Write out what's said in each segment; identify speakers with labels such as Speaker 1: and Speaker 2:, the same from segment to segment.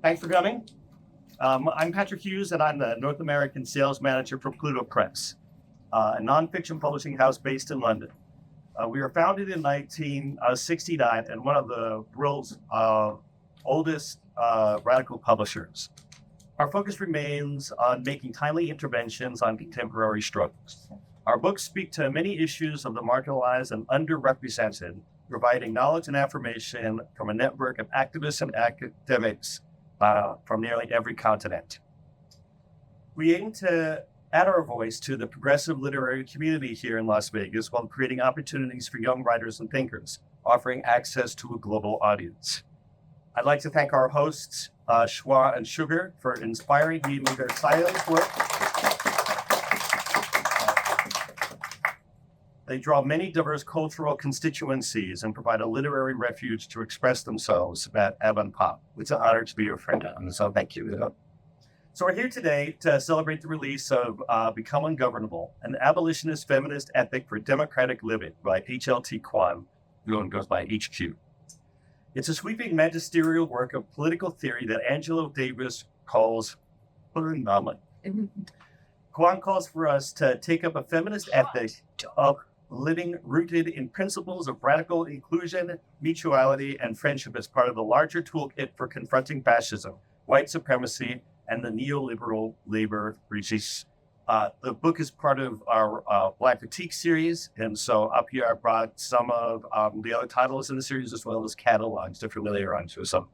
Speaker 1: Thanks for coming. I'm Patrick Hughes, and I'm the North American Sales Manager for Pluto Press, a nonfiction publishing house based in London. We were founded in 1969 and one of the world's oldest radical publishers. Our focus remains on making timely interventions on contemporary struggles. Our books speak to many issues of the marginalized and underrepresented, providing knowledge and affirmation from a network of activists and academics from nearly every continent. We aim to add our voice to the progressive literary community here in Las Vegas while creating opportunities for young writers and thinkers, offering access to a global audience. I'd like to thank our hosts, Schwa and Sugar, for inspiring me with their silent work. They draw many diverse cultural constituencies and provide a literary refuge to express themselves at Avantpop. It's an honor to be your friend, so thank you. So we're here today to celebrate the release of Become Ungovernable, an abolitionist feminist ethic for democratic living by H.L.T. Quan, who goes by HQ. It's a sweeping magisterial work of political theory that Angela Davis calls phenomenal. Quan calls for us to take up a feminist ethic of living rooted in principles of radical inclusion, mutuality, and friendship as part of the larger toolkit for confronting fascism, white supremacy, and the neoliberal labor regime. The book is part of our Black Critique series, and so up here I brought some of the other titles in the series as well as catalogs to familiarize you with some.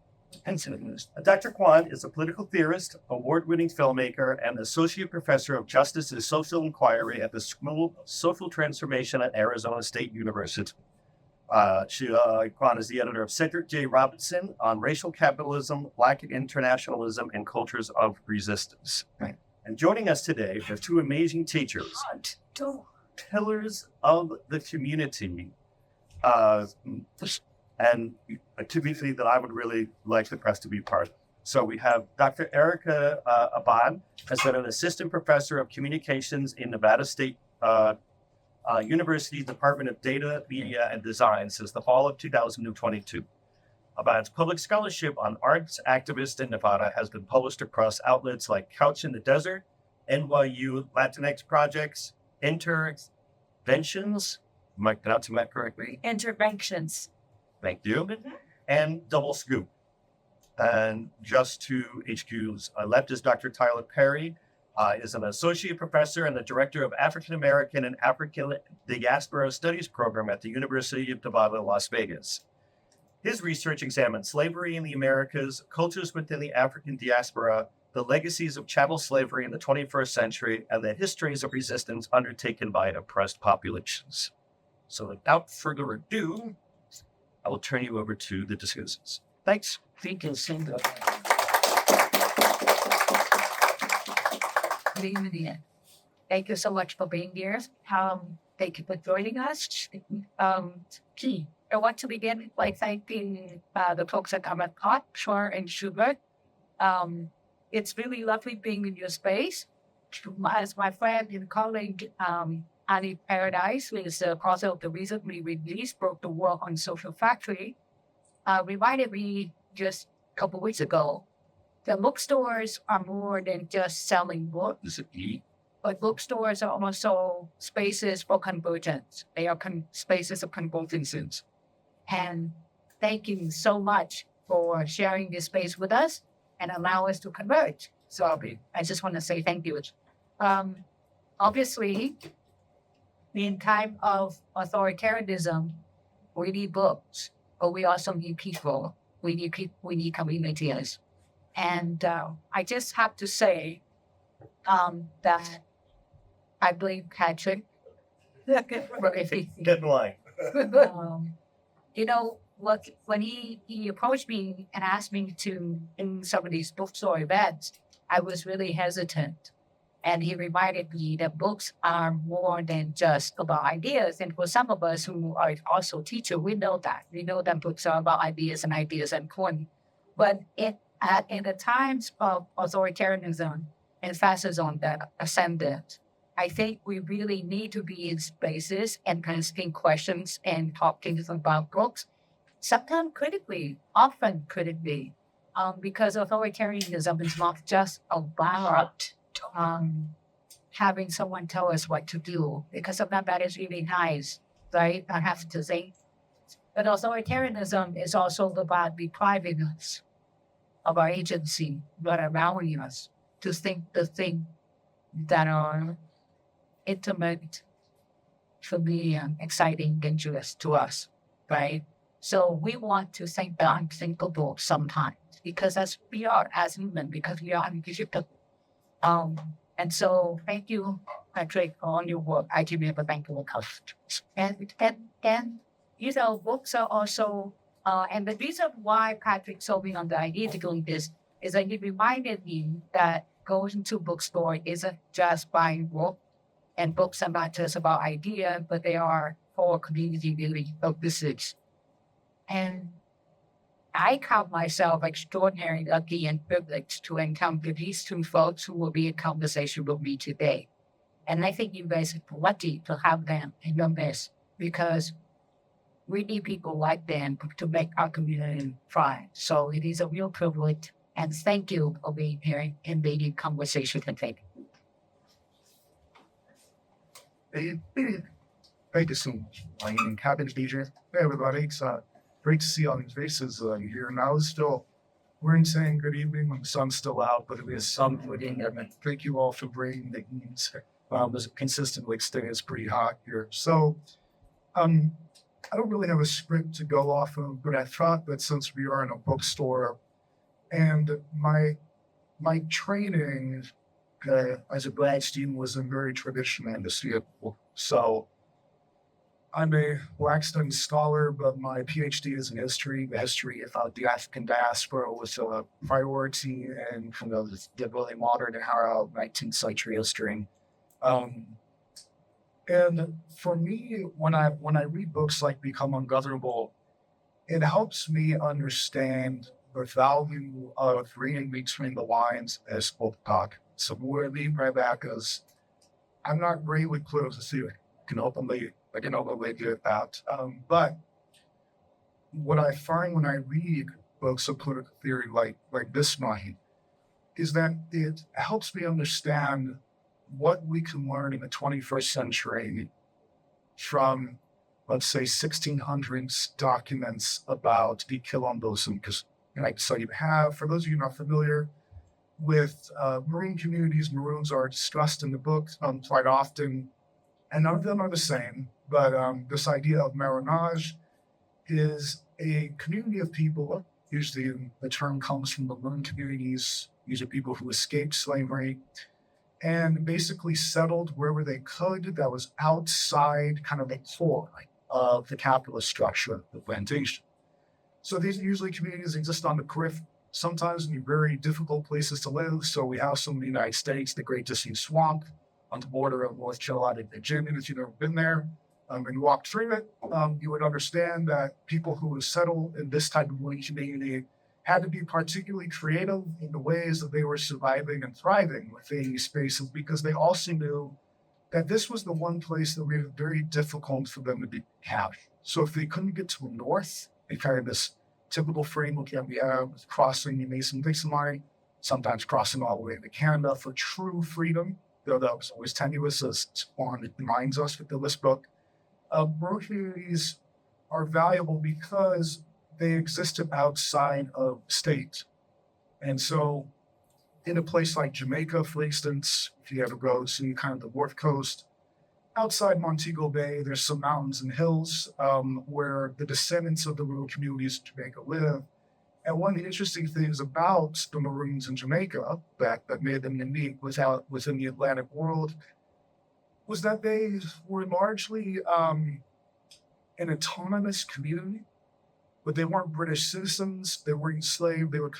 Speaker 1: Dr. Quan is a political theorist, award-winning filmmaker, and associate professor of justice and social inquiry at the School of Social Transformation at Arizona State University. Quan is the editor of Cedric J. Robinson on Racial Capitalism, Black Internationalism, and Cultures of Resistance. Right. And joining us today are two amazing teachers, pillars of the community, and a community that I would really like the press to be part of. So we have Dr. Erika Abad, has been an assistant professor of communications in Nevada State University's Department of Data, Media, and Design since the fall of 2022. Abad's public scholarship on arts activists in Nevada has been published across outlets like Couch in the Desert, NYU Latinx Projects, Interventions, am I pronouncing that correctly?
Speaker 2: Interventions.
Speaker 1: Thank you. And Double Scoop. And just to HQ's left is Dr. Tyler Parry, is an associate professor and the director of African American and African Diaspora Studies program at the University of Nevada, Las Vegas. His research examines slavery in the Americas, cultures within the African diaspora, the legacies of chattel slavery in the 21st century, and the histories of resistance undertaken by oppressed populations. So without further ado, I will turn you over to the discussants. Thanks.
Speaker 2: Thank you, Cindy. Thank you so much for being here. Thank you for joining us. I want to begin by thanking the folks at Avantpop, Schwa and Sugar. It's really lovely being in your space. As my friend and colleague, Annie Paradise, who is the author of the recently released Broke the World on Social Factory, reminded me just a couple weeks ago that bookstores are more than just selling books. But bookstores are also spaces for convergence. They are spaces of convergence. And thank you so much for sharing this space with us and allow us to converge. So I just want to say thank you. Obviously, in time of authoritarianism, we need books, but we also need people. We need communities. And I just have to say that I blame Patrick.
Speaker 1: Get in line.
Speaker 2: When he approached me and asked me to in some of these bookstore events, I was really hesitant. And he reminded me that books are more than just about ideas. And for some of us who are also teachers, we know that. We know that books are about ideas and point. But in the times of authoritarianism and fascism that ascended, I think we really need to be in spaces and asking questions and talking about books, sometimes critically, often critically, because authoritarianism is not just about having someone tell us what to do, because sometimes that is really nice, right? I have to say. But authoritarianism is also about depriving us of our agency, but allowing us to think the things that are intimate, familiar, exciting, dangerous to us, right? So we want to think the unthinkable sometimes, because as we are, as human, because we are unpredictable. And so thank you, Patrick, for all your work. I give you a thank you. And books are also, and the reason why Patrick sold me on the idea to do this is that he reminded me that going to bookstore isn't just buying books, and books are not just about idea, but they are for community building purposes. And I count myself extraordinarily lucky and privileged to encounter these two folks who will be in conversation with me today. And I think you guys are lucky to have them in your midst, because we need people like them to make our community thrive. So it is a real privilege. And thank you for being here and being in conversation today.
Speaker 3: Thank you so much. I'm happy to be here. Hey, everybody. It's great to see all these faces here. Now it's still, we're saying good evening when the sun's still out, but it is sun putting. And thank you all for bringing the heat. It consistently stays pretty hot here. So, I don't really have a script to go off of, but I thought that since we are in a bookstore, and my training as a grad student was in very traditional industry. So I'm a Blackstone scholar, but my PhD is in history. The history of the African diaspora was a priority in the really modern era 19th century history. And for me, when I read books like Become Ungovernable, it helps me understand the value of reading between the lines as book talk. So what I mean by that is, I'm not great with political theory. I can openly do that. But what I find when I read books of political theory like this one is that it helps me understand what we can learn in the 21st century from, let's say, 1600s documents about the Quilomboism. Because, so you have, for those of you not familiar with Maroon communities, Maroons are discussed in the book quite often, and none of them are the same. But this idea of Marronage is a community of people. Usually the term comes from the Maroon communities. These are people who escaped slavery and basically settled wherever they could that was outside kind of the core of the capitalist structure of the plantation. So these are usually communities that exist on the periphery, sometimes in very difficult places to live. So we have some in the United States, the Great Dissing Swamp on the border of North Carolina and Virginia. If you've never been there and walked through it, you would understand that people who would settle in this type of community had to be particularly creative in the ways that they were surviving and thriving within these spaces, because they also knew that this was the one place that made it very difficult for them to be captured. So if they couldn't get to the north, they kind of this typical framework that we have, crossing the Mason-Dixon line, sometimes crossing all the way to Canada for true freedom, though that was always tenuous, as Quan reminds us with this book. Rural communities are valuable because they existed outside of state. And so in a place like Jamaica, for instance, if you ever go to kind of the North Coast, outside Montego Bay, there's some mountains and hills where the descendants of the rural communities in Jamaica live. And one of the interesting things about the Maroons in Jamaica that made them unique within the Atlantic world was that they were largely an autonomous community, but they weren't British citizens. They weren't enslaved. They were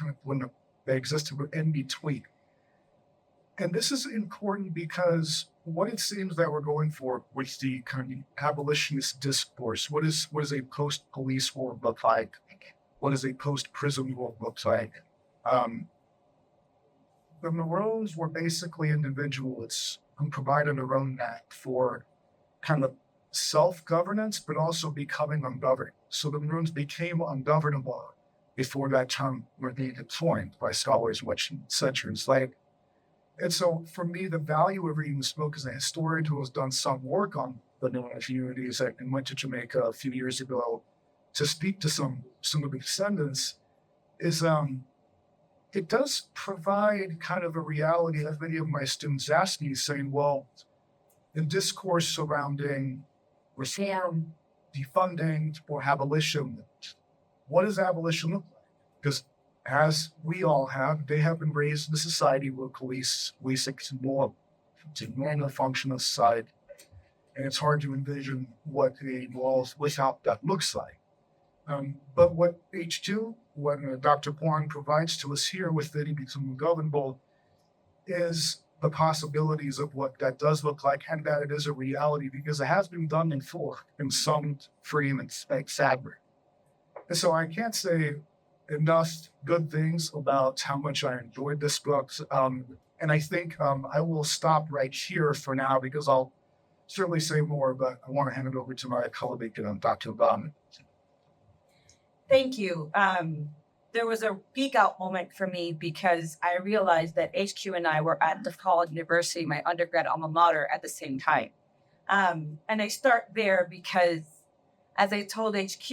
Speaker 3: they existed in between. And this is important because what it seems that we're going for with the kind of abolitionist discourse, what is a post-police world look like? What is a post-prison world look like? The Maroons were basically individuals who provided their own net for kind of self-governance, but also becoming ungoverned. So the Maroons became ungovernable before that term were being coined by scholars much centuries later. And so for me, the value of reading this book as a historian who has done some work on the Noah communities and went to Jamaica a few years ago to speak to some of the descendants is it does provide kind of a reality that many of my students ask me, saying, well, the discourse surrounding reform, defunding, or abolition, what does abolition look like? Because as we all have, they have been raised in a society where police is more to normal function of society. And it's hard to envision what a world without that looks like. But what H2, what Dr. Quan provides to us here with that he becomes ungovernable is the possibilities of what that does look like and that it is a reality because it has been done before in some frame and fabric. And so I can't say enough good things about how much I enjoyed this book. And I think I will stop right here for now because I'll certainly say more, but I want to hand it over to my colleague, Dr. Obama.
Speaker 4: Thank you. There was a peak out moment for me because I realized that HQ and I were at DePaul University, my undergrad alma mater, at the same time. And I start there because, as I told HQ,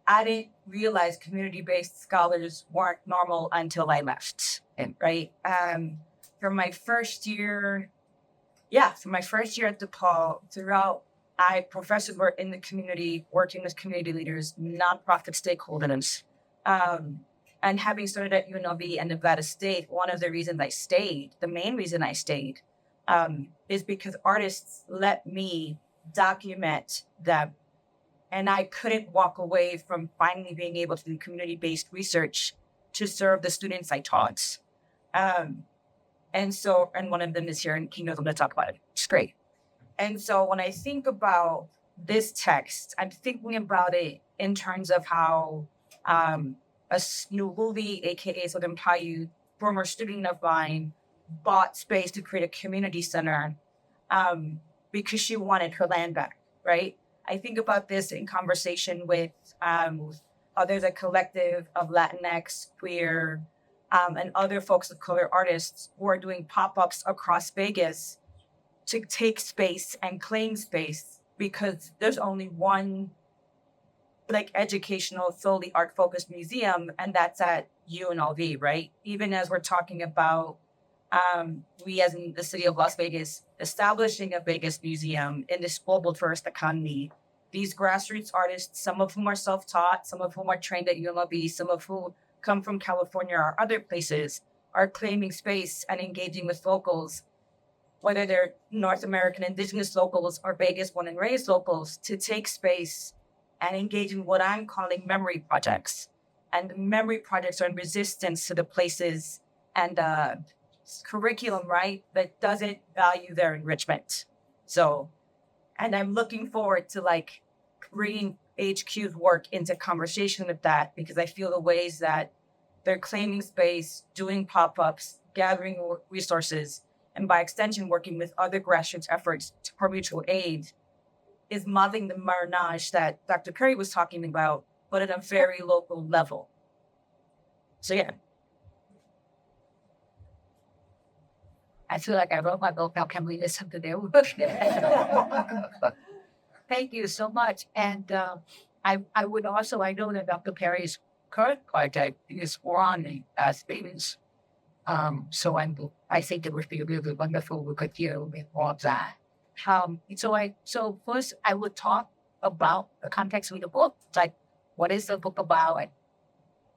Speaker 4: I didn't realize community-based scholars weren't normal until I left, right? For my first year at DePaul, throughout, professors were in the community, working with community leaders, nonprofit stakeholders. And having started at UNLV and Nevada State, one of the reasons I stayed, the main reason I stayed, is because artists let me document them. And I couldn't walk away from finally being able to do community-based research to serve the students I taught. And one of them is here, and he knows I'm going to talk about it. It's great. And so when I think about this text, I'm thinking about it in terms of how a Nuvuli, aka Southern Paiute, former student of mine, bought space to create a community center because she wanted her land back, right? I think about this in conversation with there's a collective of Latinx, queer, and other folks of color artists who are doing pop-ups across Vegas to take space and claim space because there's only one educational, solely art-focused museum, and that's at UNLV, right? Even as we're talking about we as in the city of Las Vegas establishing a Vegas museum in this global first economy, these grassroots artists, some of whom are self-taught, some of whom are trained at UNLV, some of whom come from California or other places, are claiming space and engaging with locals, whether they're North American indigenous locals or Vegas born and raised locals, to take space and engage in what I'm calling memory projects. And memory projects are in resistance to the places and curriculum, right, that doesn't value their enrichment. So, and I'm looking forward to bringing HQ's work into conversation with that because I feel the ways that they're claiming space, doing pop-ups, gathering resources, and by extension, working with other grassroots efforts for mutual aid is modeling the marriage that Dr. Parry was talking about, but at a very local level. So, yeah.
Speaker 2: I feel like I wrote my book. Now can we listen to their work? Thank you so much. And I would also, I know that Dr. Parry's current project is running students. So I think it would be really wonderful we could hear a bit more of that. So first I would talk about the context of the book, like what is the book about and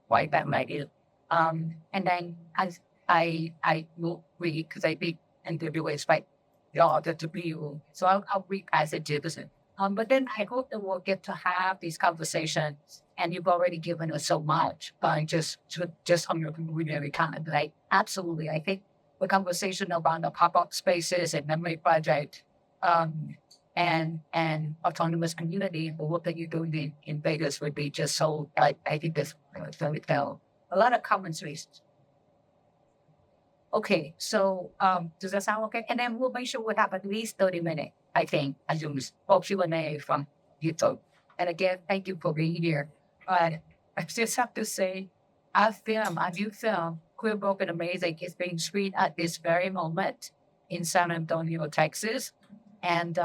Speaker 2: why that might be. And then as I will read, because I think interview is by the author to be you. So I'll read as it is. But then I hope that we'll get to have these conversations, and you've already given us so much by just on your community comment. Like, absolutely, I think the conversation around the pop-up spaces and memory project and autonomous community, the work that you're doing in Vegas would be just so, I think this really tell a lot of commentaries. Okay, so does that sound okay? And then we'll make sure we'll have at least 30 minutes, I think, as you spoke Q&A from YouTube. And again, thank you for being here. I just have to say, a new film, Queer, Broken, Amazing, is being screened at this very moment in San Antonio, Texas. And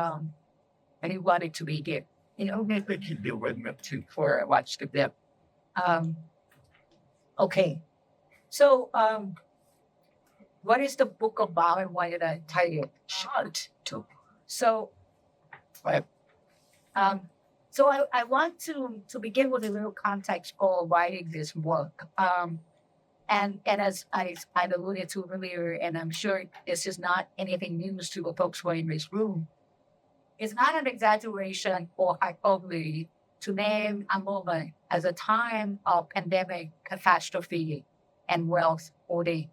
Speaker 2: he wanted to be here. Maybe we can do with me too for watch the film. Okay. So, what is the book about and why did I tell you? Short. So, I want to begin with a little context for writing this work. And as I alluded to earlier, and I'm sure this is not anything news to the folks who are in this room, it's not an exaggeration or hyperbole to name a moment as a time of pandemic, catastrophe, and wealth hoarding.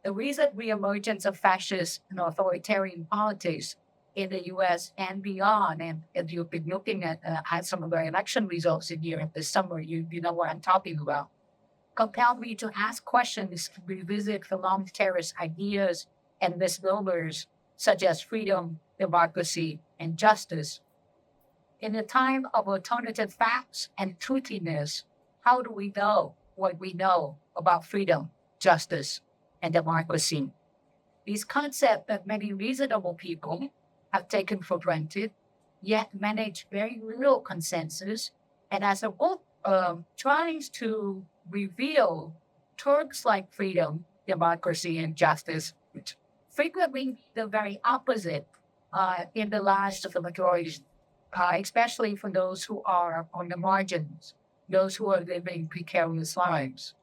Speaker 2: The recent reemergence of fascist and authoritarian politics in the U.S. and beyond, and if you've been looking at some of the election results in Europe this summer, you know what I'm talking about, compelled me to ask questions to revisit the long-terrorist ideas and misnomers such as freedom, democracy, and justice. In a time of alternative facts and truthiness, how do we know what we know about freedom, justice, and democracy? These concepts that many reasonable people have taken for granted, yet manage very little consensus, and as a book tries to reveal terms like freedom, democracy, and justice, which frequently the very opposite in the lives of the majority, especially for those who are on the margins, those who are living precarious lives.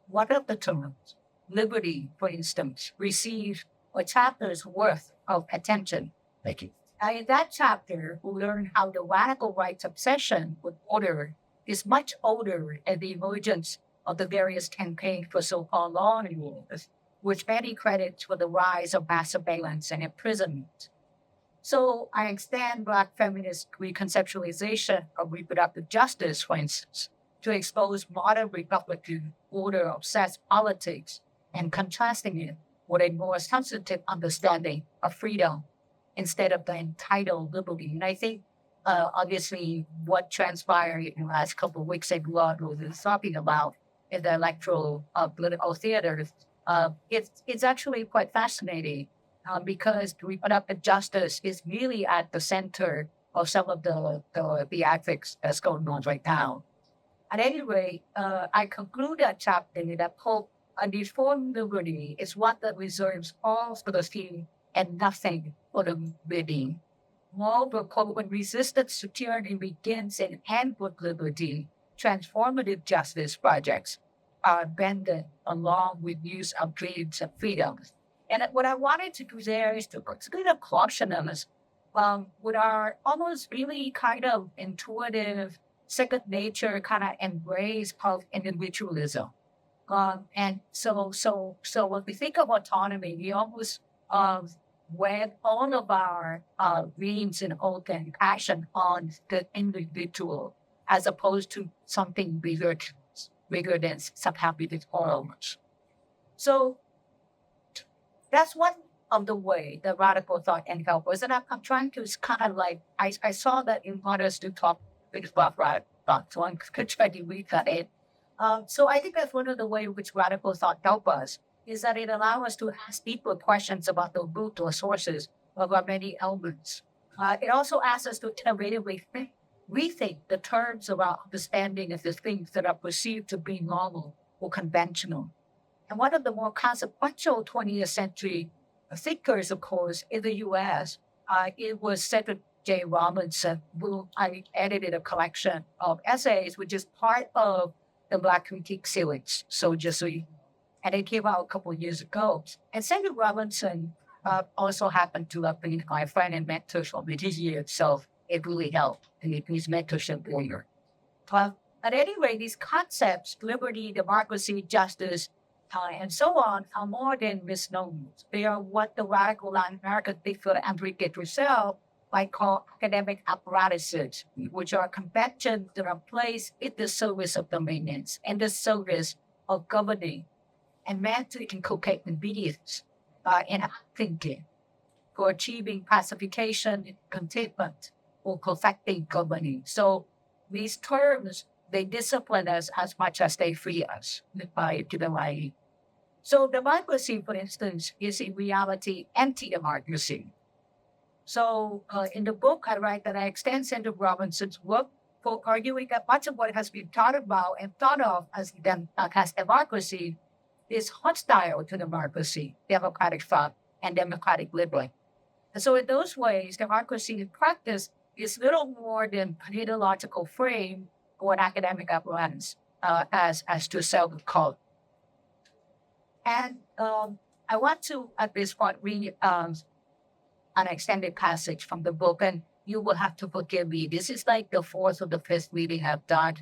Speaker 2: What of the terms? Liberty, for instance, receives a chapter's worth of attention. Thank you. In that chapter, we learn how the radical right's obsession with order is much older than the emergence of the various campaigns for so-called law and order, which many credit for the rise of mass surveillance and imprisonment. So I extend Black feminist reconceptualization of reproductive justice, for instance, to expose modern Republican order-obsessed politics and contrasting it with a more substantive understanding of freedom instead of the entitled liberty. And I think, obviously, what transpired in the last couple of weeks and what we were talking about in the electoral political theater, it's actually quite fascinating because reproductive justice is really at the center of some of the ethics that's going on right now. At any rate, I conclude that chapter that hope and deformed liberty is what that reserves all for the few and nothing for the many. Moreover, when resistance to tyranny begins and ends with liberty, transformative justice projects are abandoned along with use of dreams of freedom. And what I wanted to do there is to kind of caution us with our almost really kind of intuitive, second nature kind of embrace of individualism. And so when we think of autonomy, we almost wed all of our dreams and hope and passion on the individual, as opposed to something bigger than somehow bigger or much. So that's one of the way the radical thought and help was. And I'm trying to kind of like, I saw that you want us to talk about radical thought, so I'm going to try to read that in. So I think that's one of the ways which radical thought help us, is that it allows us to ask deeper questions about the root or sources of our many elements. It also asks us to innovatively rethink the terms of our understanding of the things that are perceived to be normal or conventional. And one of the more consequential 20th century thinkers, of course, in the U.S., it was Cedric J. Robinson, who I edited a collection of essays, which is part of the Black Critique series. And it came out a couple of years ago. And Cedric Robinson also happened to have been my friend and mentor for many years, so it really helped in his mentorship later. At any rate, these concepts, liberty, democracy, justice, and so on, are more than misnomers. They are what the radical Latin American thinker Enrique Drusel might call academic apparatuses, which are conventions that are placed in the service of dominance and the service of governing, and meant to inculcate obedience in thinking for achieving pacification, contentment, or perfecting governing. So these terms they discipline us as much as they free us to the right. So democracy, for instance, is in reality anti-democracy. So in the book, I write that I extend Senator Robinson's work for arguing that much of what has been taught about and thought of as democracy is hostile to democracy, democratic thought, and democratic liberate. And so in those ways, democracy in practice is little more than an ideological frame or an academic apparatus, as to self-call. And I want to, at this point, read an extended passage from the book, and you will have to forgive me. This is like the fourth or the fifth reading I've done.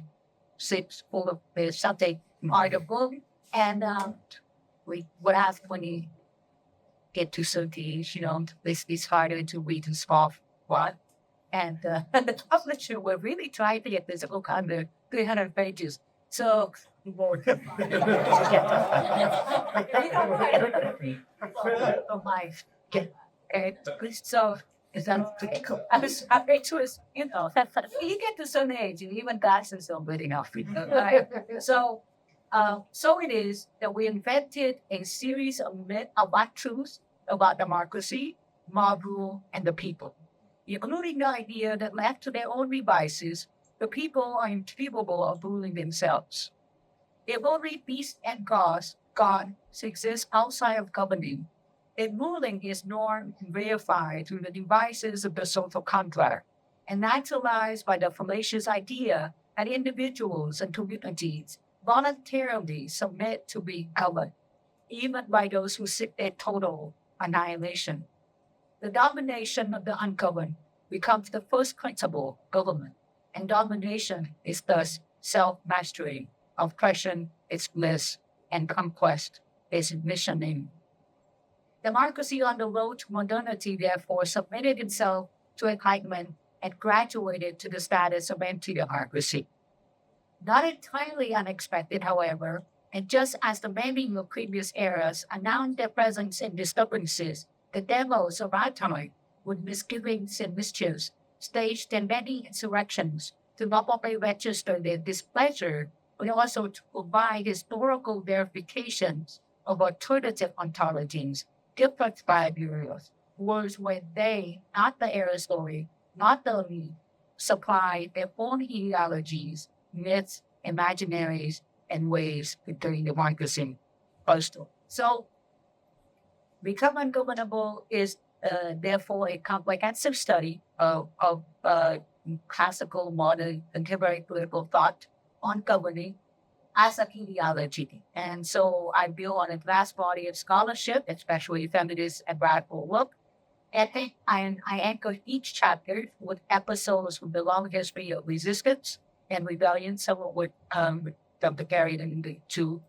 Speaker 2: Six full of this something part of the book, and we would ask when you get to certain age, it's harder to read in small font. And the publisher were really trying to get this book under 300 pages. So, so I was afraid to us, you get to some age, and even guys are still reading off. So it is that we invented a series of truths about democracy, mob rule, and the people, including the idea that left to their own devices, the people are incapable of ruling themselves. If only peace and God exist outside of governing, and ruling is normed and verified through the devices of the social contract, and naturalized by the fallacious idea that individuals and communities voluntarily submit to being governed, even by those who seek their total annihilation. The domination of the ungoverned becomes the first principle of government, and domination is thus self-mastery. Oppression is bliss, and conquest is missioning. Democracy on the road to modernity, therefore, submitted itself to enlightenment and graduated to the status of anti-democracy. Not entirely unexpected, however, and just as the many of previous eras announced their presence in disturbances, the demos of our time, with misgivings and mischiefs, staged their many insurrections to not only register their displeasure, but also to provide historical verifications of alternative ontologies, different variables, words where they, not the era story, not the elite, supply their own ideologies, myths, imaginaries, and ways during democracy. So, Become Ungovernable is therefore a comprehensive study of classical, modern, contemporary political thought on governing as an ideology. And so I build on a vast body of scholarship, especially feminist and radical work. And I anchor each chapter with episodes from the long history of resistance and rebellion, some of which Dr. carried into.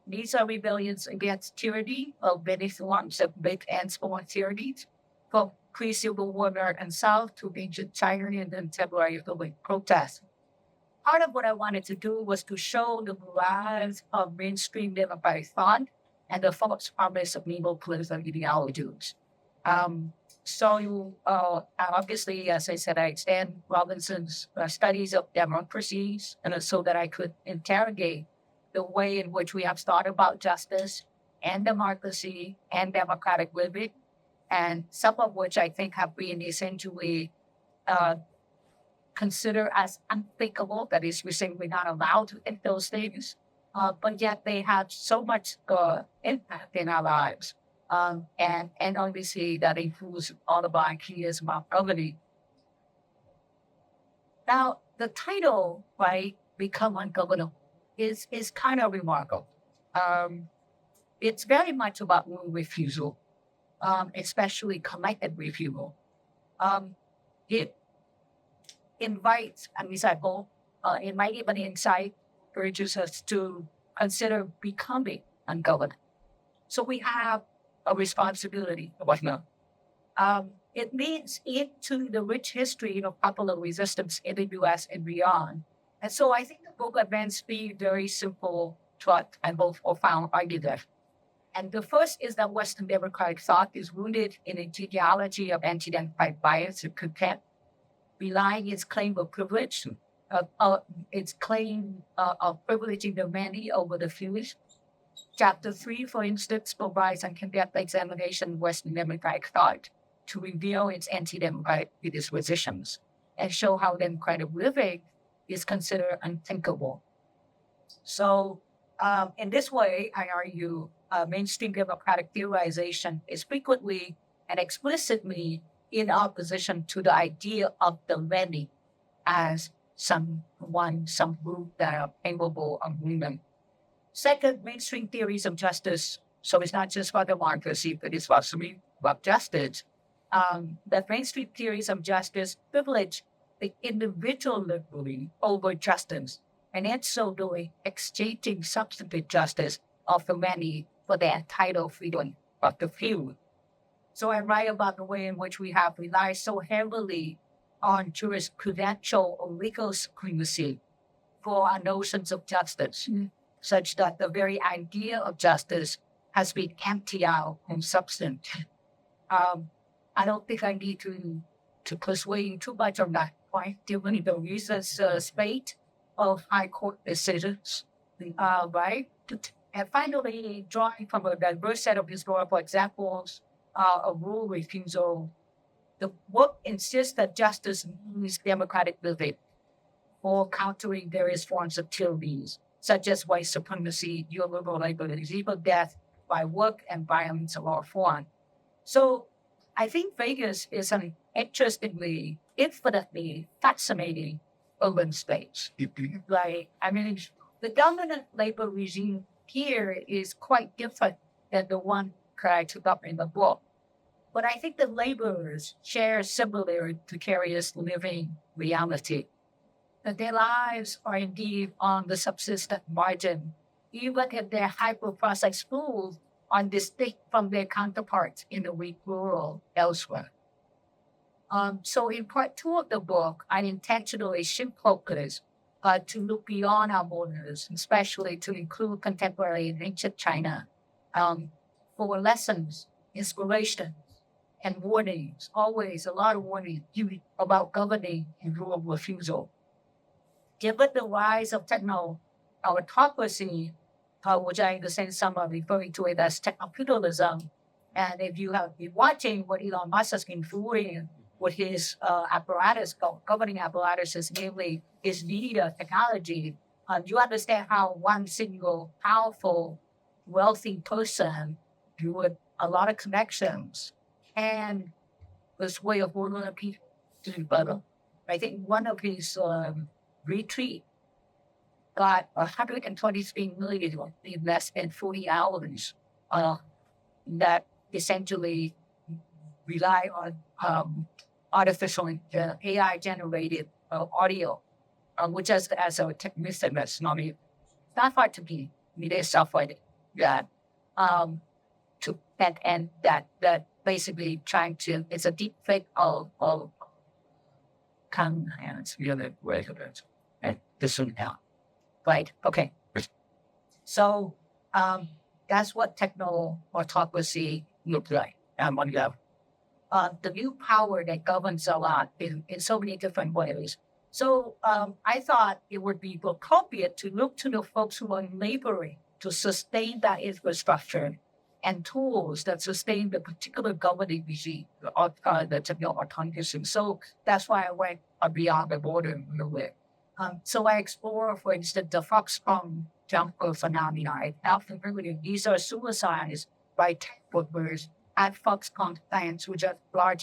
Speaker 2: These are rebellions against tyranny of many forms of big and small tyrannies, from pre-Civil War American South to ancient China and contemporary protests. Part of what I wanted to do was to show the rise of mainstream democratic thought and the false promise of liberal political ideologies. Obviously, as I said, I extend Robinson's studies of democracies, and so that I could interrogate the way in which we have thought about justice and democracy and democratic living, and some of which I think have been essentially considered as unthinkable. That is, we're saying we're not allowed to think those things, but yet they have so much impact in our lives. And obviously that includes all of our ideas about governing. Now, the title, right, Become Ungovernable, is kind of remarkable. It's very much about rule refusal, especially collective refusal. It invites, at least I hope, it might even incite, urges us to consider becoming ungoverned. So we have a responsibility, whatnot. It leads into the rich history of popular resistance in the U.S. and beyond. And so I think the book advances three very simple thought and both profound arguments. And the first is that Western democratic thought is rooted in a genealogy of anti-democratic bias and contempt, relying its claim of privilege its claim of privileging the many over the few. Chapter 3, for instance, provides an in-depth examination of Western democratic thought to reveal its anti-democratic predispositions and show how democratic living is considered unthinkable. So, in this way, I argue mainstream democratic theorization is frequently and explicitly in opposition to the idea of the many as some group that are capable of movement. Second, mainstream theories of justice. So it's not just about democracy, but it's also about justice. That mainstream theories of justice privilege the individual liberty over justice, and in so doing, exchanging substantive justice of the many for the entitled freedom of the few. So I write about the way in which we have relied so heavily on jurisprudential or legal supremacy for our notions of justice, such that the very idea of justice has been emptied out from substance. I don't think I need to persuade you too much on that point, given the recent spate of high court decisions, right? And finally, drawing from a diverse set of historical examples of rule refusal, the book insists that justice means democratic living for countering various forms of tyrannies, such as white supremacy, neoliberal labor, death by work, and violence of all forms. So I think Vegas is an interestingly, infinitely fascinating urban space. Like, I mean, the dominant labor regime here is quite different than the one I took up in the book. But I think the laborers share similar precarious living reality. That their lives are indeed on the subsistence margin, even if their hyper-processed foods are distinct from their counterparts in the weak rural elsewhere. So in part 2 of the book, I intentionally shift focus to look beyond our borders, especially to include contemporary and ancient China, for lessons, inspiration, and warnings, always a lot of warnings about governing and rule of refusal. Given the rise of techno-autocracy, which I understand some are referring to it as techno-feudalism, and if you have been watching what Elon Musk has been doing with his governing apparatus, namely his media technology, you understand how one single powerful, wealthy person with a lot of connections and this way of ordering people to do better. I think one of his retreat got 123 million in less than 40 hours that essentially rely on artificial AI-generated audio, which as a technician, that's not me. It's not hard to be. I mean, there's stuff like that. And that basically trying to, it's a deep fake of and it's really relevant. And this one now. Right, okay. So that's what techno-autocracy looks like. And on the new power that governs a lot in so many different ways. So I thought it would be appropriate to look to the folks who are laboring to sustain that infrastructure and tools that sustain the particular governing regime, the techno-autocracy. So that's why I went beyond the border a little bit. So I explore, for instance, the Foxconn jumper phenomena. These are suicides by tech workers at Foxconn plants, which are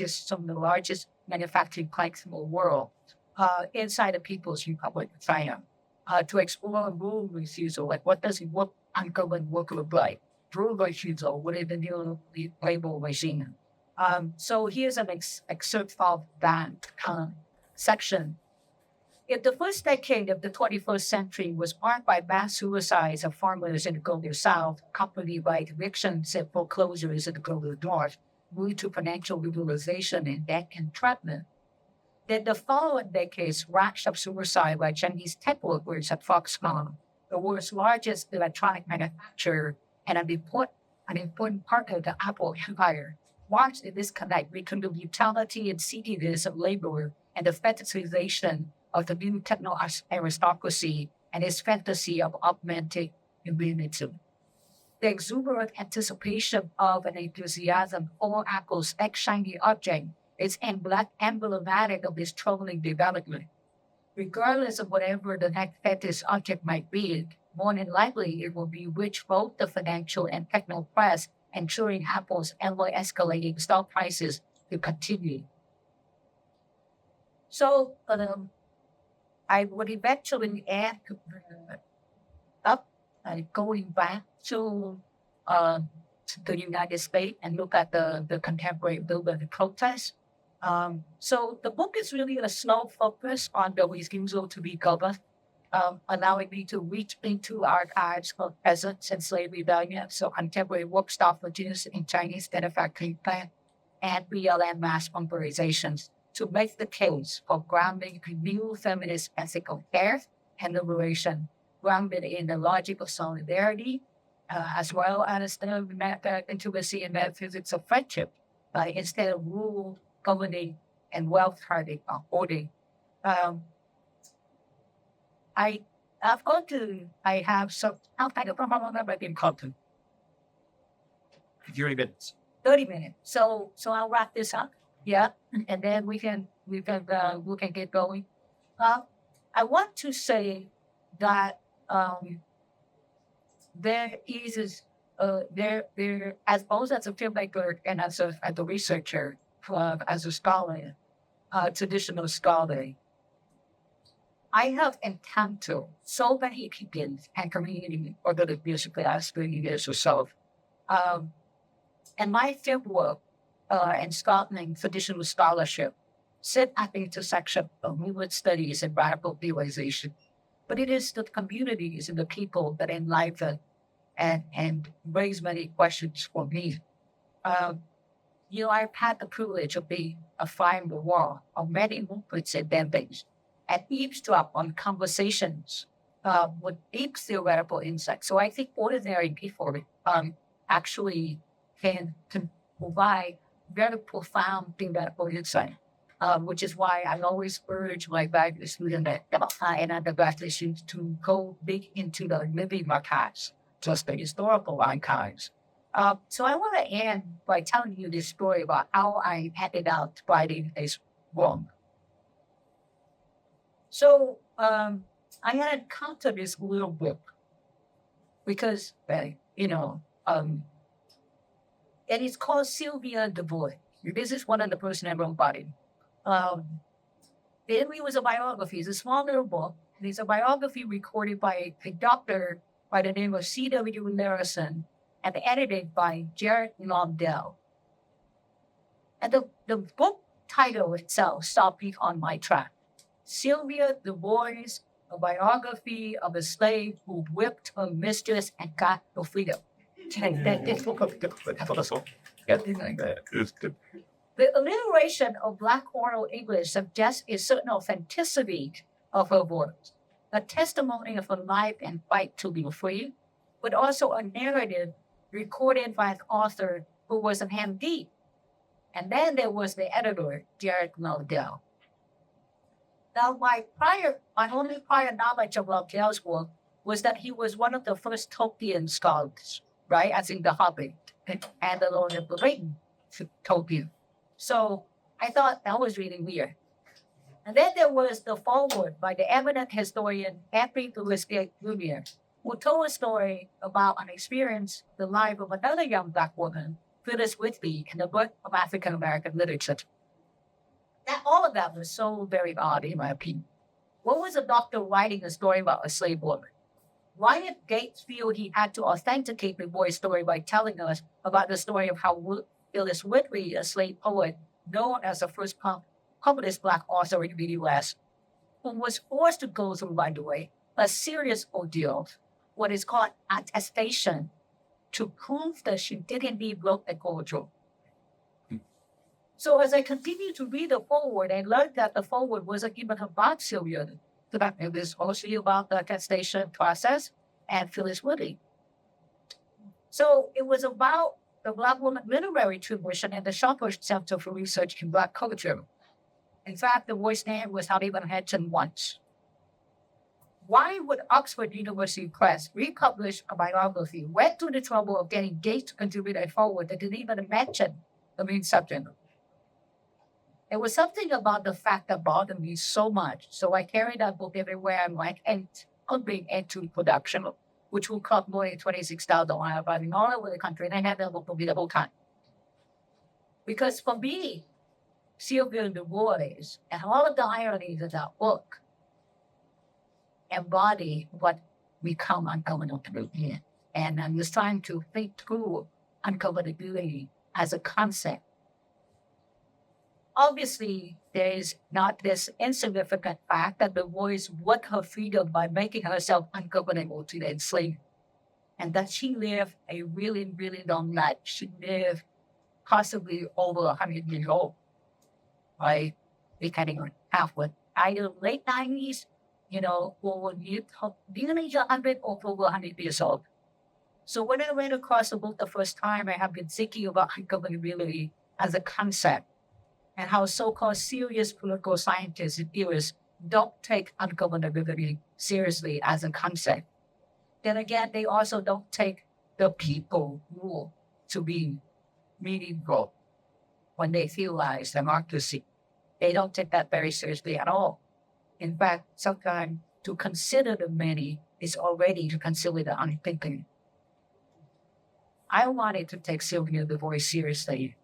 Speaker 2: some of the largest manufacturing plants in the world, inside the People's Republic of China, to explore rule refusal, like what does ungoverned work look like? Rule refusal within the new labor regime. So here's an excerpt of that section. If the first decade of the 21st century was marked by mass suicides of farmers in the global south, accompanied by evictions and foreclosures in the global north, due to financial liberalization and debt entrapment, then the following decades rash of suicide by Chinese tech workers at Foxconn, the world's largest electronic manufacturer and an important part of the Apple empire, marks the disconnect between the brutality and seediness of labor and the fetishization of the new techno aristocracy and its fantasy of augmented humanism. The exuberant anticipation of an enthusiasm for Apple's ex-shiny object is emblematic of this troubling development. Regardless of whatever the next fetish object might be, more than likely it will be rich both the financial and techno press, ensuring Apple's ever-escalating stock prices to continue. So I would eventually add up going back to the United States and look at the contemporary movement and protest. So the book is really a slow focus on the refusal to be governed, allowing me to reach into archives of peasants and slave rebellion, so contemporary work stoppages in Chinese manufacturing plant and BLM mass mobilizations to make the case for grounding new feminist ethical care and liberation, grounded in the logic of solidarity, as well as the intimacy and metaphysics of friendship, instead of rule, governing, and wealth hoarding. I have some outside of content.
Speaker 1: 30 minutes.
Speaker 2: 30 minutes. So I'll wrap this up. Yeah. And then we can get going. I want to say that there is there as both as a filmmaker and as a researcher, as a scholar, traditional scholar, I have encountered so many people and community organizations for the last 30 years or so. And my fieldwork in Scotland, traditional scholarship, sit at the intersection of movement studies and radical theorization. But it is the communities and the people that enliven and raise many questions for me. I've had the privilege of being a fly in the wall of many movements and debates and eavesdrop on conversations with deep theoretical insight. So I think ordinary people actually can provide very profound theoretical insight, which is why I always urge my graduate students and undergraduate students to go big into the living archives, just the historical archives. So I want to end by telling you this story about how I ended up writing this book. So I had encountered this little book because, and it's called Sylvia the Boy. This is one of the person I wrote about it. It was a biography. It's a small little book. And it's a biography recorded by a doctor by the name of C.W. Larison and edited by Jared Lomdell. And the book title itself stopped me on my track. Sylvia the Boys, a biography of a slave who whipped her mistress and got her freedom. The alliteration of Black oral English suggests a certain authenticity of her words, a testimony of her life and fight to be free, but also a narrative recorded by an author who was an MD. And then there was the editor, Jared Lomdell. Now, my only prior knowledge of Lomdell's work was that he was one of the first Tolkien scholars, right? As in The Hobbit and the Lord of the Rings, Tolkien. So I thought that was really weird. And then there was the foreword by the eminent historian Henry Louis Jr., who told a story about an experience, the life of another young Black woman, Phyllis Whitley, in the birth of African American literature. All of that was so very odd, in my opinion. What was a doctor writing a story about a slave woman? Why did Gates feel he had to authenticate the boy's story by telling us about the story of how Phyllis Whitley, a slave poet known as the first published Black author in the U.S., who was forced to go through, by the way, a serious ordeal, what is called attestation, to prove that she did indeed wrote the poetry. So as I continued to read the foreword, I learned that the foreword wasn't even about Sylvia. It was also about the attestation process and Phyllis Whitley. So it was about the Black woman literary tradition and the Shopper Center for Research in Black Culture. In fact, the boy's name was not even mentioned once. Why would Oxford University Press republish a biography, went to the trouble of getting Gates to contribute a foreword that didn't even mention the main subject? It was something about the fact that bothered me so much, so I carried that book everywhere I went and bring into production, which will cost more than $26,000 but in all over the country, and I had that book for me the whole time. Because for me, Sylvia Du Bois and all of the ironies of that book embody what we come ungovernability in. And I'm just trying to think through ungovernability as a concept. Obviously, there is not this insignificant fact that Du Bois won her freedom by making herself ungovernable to the enslaved, and that she lived a really, really long life. She lived possibly over 100 years old, right? Becoming halfway, either late 90s, or nearly 100 or over 100 years old. So when I read across the book the first time, I have been thinking about ungovernability as a concept and how so-called serious political scientists and theorists don't take ungovernability seriously as a concept. Then again, they also don't take the people rule to be meaningful when they theorize democracy. They don't take that very seriously at all. In fact, sometimes to consider the many is already to consider the unthinking. I wanted to take Sylvia Du Bois seriously.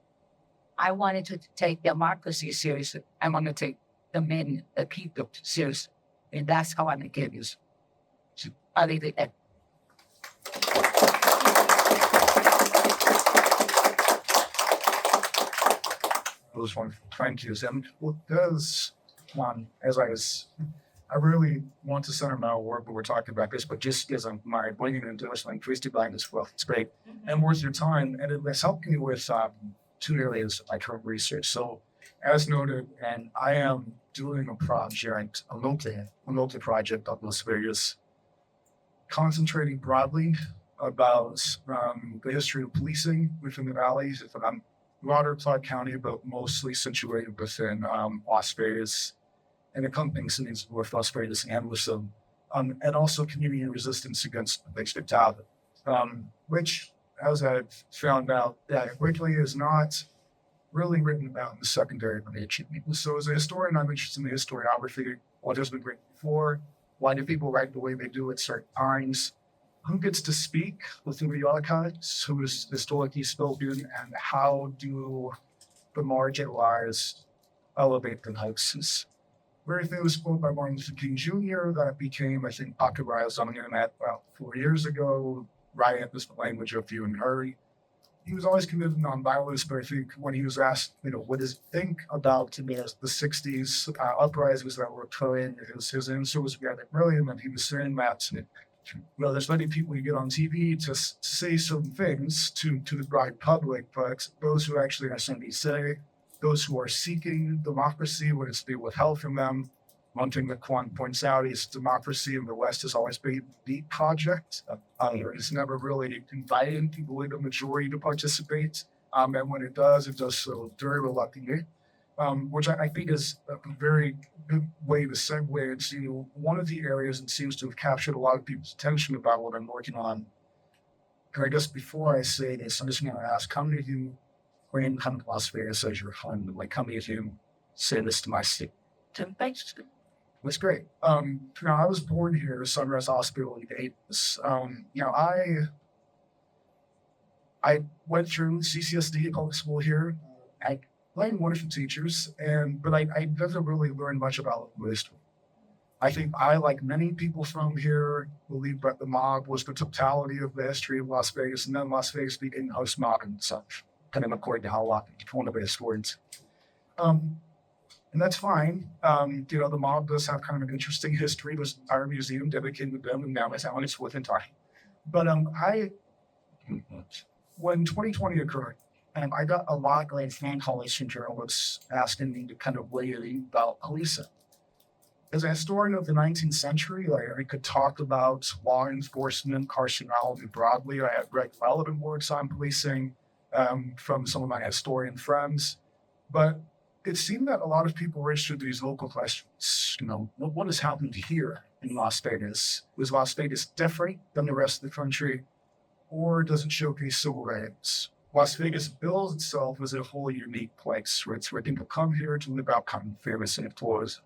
Speaker 2: I wanted to take democracy seriously. I want to take the many, the people seriously. And that's how I make it. I leave it at
Speaker 3: Those wonderful. Thank you. And what does Quan, I really want to center my work when we're talking about this, but just as I'm married, bringing into us like Christy Blind as well. It's great. And worth your time. And it has helped me with 2 areas of my current research. So as noted, and I am doing a project, a multi-project of Las Vegas, concentrating broadly about the history of policing within the valleys. It's broader Clark County, but mostly situated within Las Vegas and accompanying cities with Las Vegas and with some, and also community resistance against police brutality, which, as I've found out, that quickly is not really written about in the secondary literature. So as a historian, I'm interested in the historiography, what has been written before, why do people write the way they do at certain times, who gets to speak within the archives, who is historically spoken, and how do the marginalized elevate the houses. Very famous quote by Martin Luther King Jr. that became, I think, popularized on the internet about 4 years ago. Riot is the language of you and hurry. He was always committed to nonviolence, but I think when he was asked, what does he think about the 60s uprisings that were occurring, his answer was rather brilliant, and he was saying that, there's many people who get on TV to say some things to the broad public, but those who actually have something to say, those who are seeking democracy, what is being withheld from them. One thing that Quan points out is democracy in the West has always been the project. It's never really invited people in the majority to participate. And when it does so very reluctantly, which I think is a very good way to segue into one of the areas that seems to have captured a lot of people's attention about what I'm working on. And I guess before I say this, I'm just going to ask, how many of you were in Las Vegas as your home? Like, how many of you say this to my state? Thanks. That's great. I was born here at Sunrise Hospital in Davis. I went through CCSD public school here. I had wonderful teachers, but I never really learned much about history. I think I, like many people from here, believe that the mob was the totality of the history of Las Vegas, and then Las Vegas became house mob and such, kind of according to how a lot of people want to be historians. And that's fine. The mob does have kind of an interesting history. There's an entire museum dedicated to them, and now it's on its within time. But when 2020 occurred, I got a lot of fan calls from journalists asking me to kind of weigh in about policing. As a historian of the 19th century, I could talk about law enforcement, carcerality broadly. I had read relevant works on policing from some of my historian friends. But it seemed that a lot of people were interested in these local questions. What has happened here in Las Vegas? Was Las Vegas different than the rest of the country, or does it showcase civil rights? Las Vegas bills itself as a whole unique place where people come here to live out kind of fairness and applause.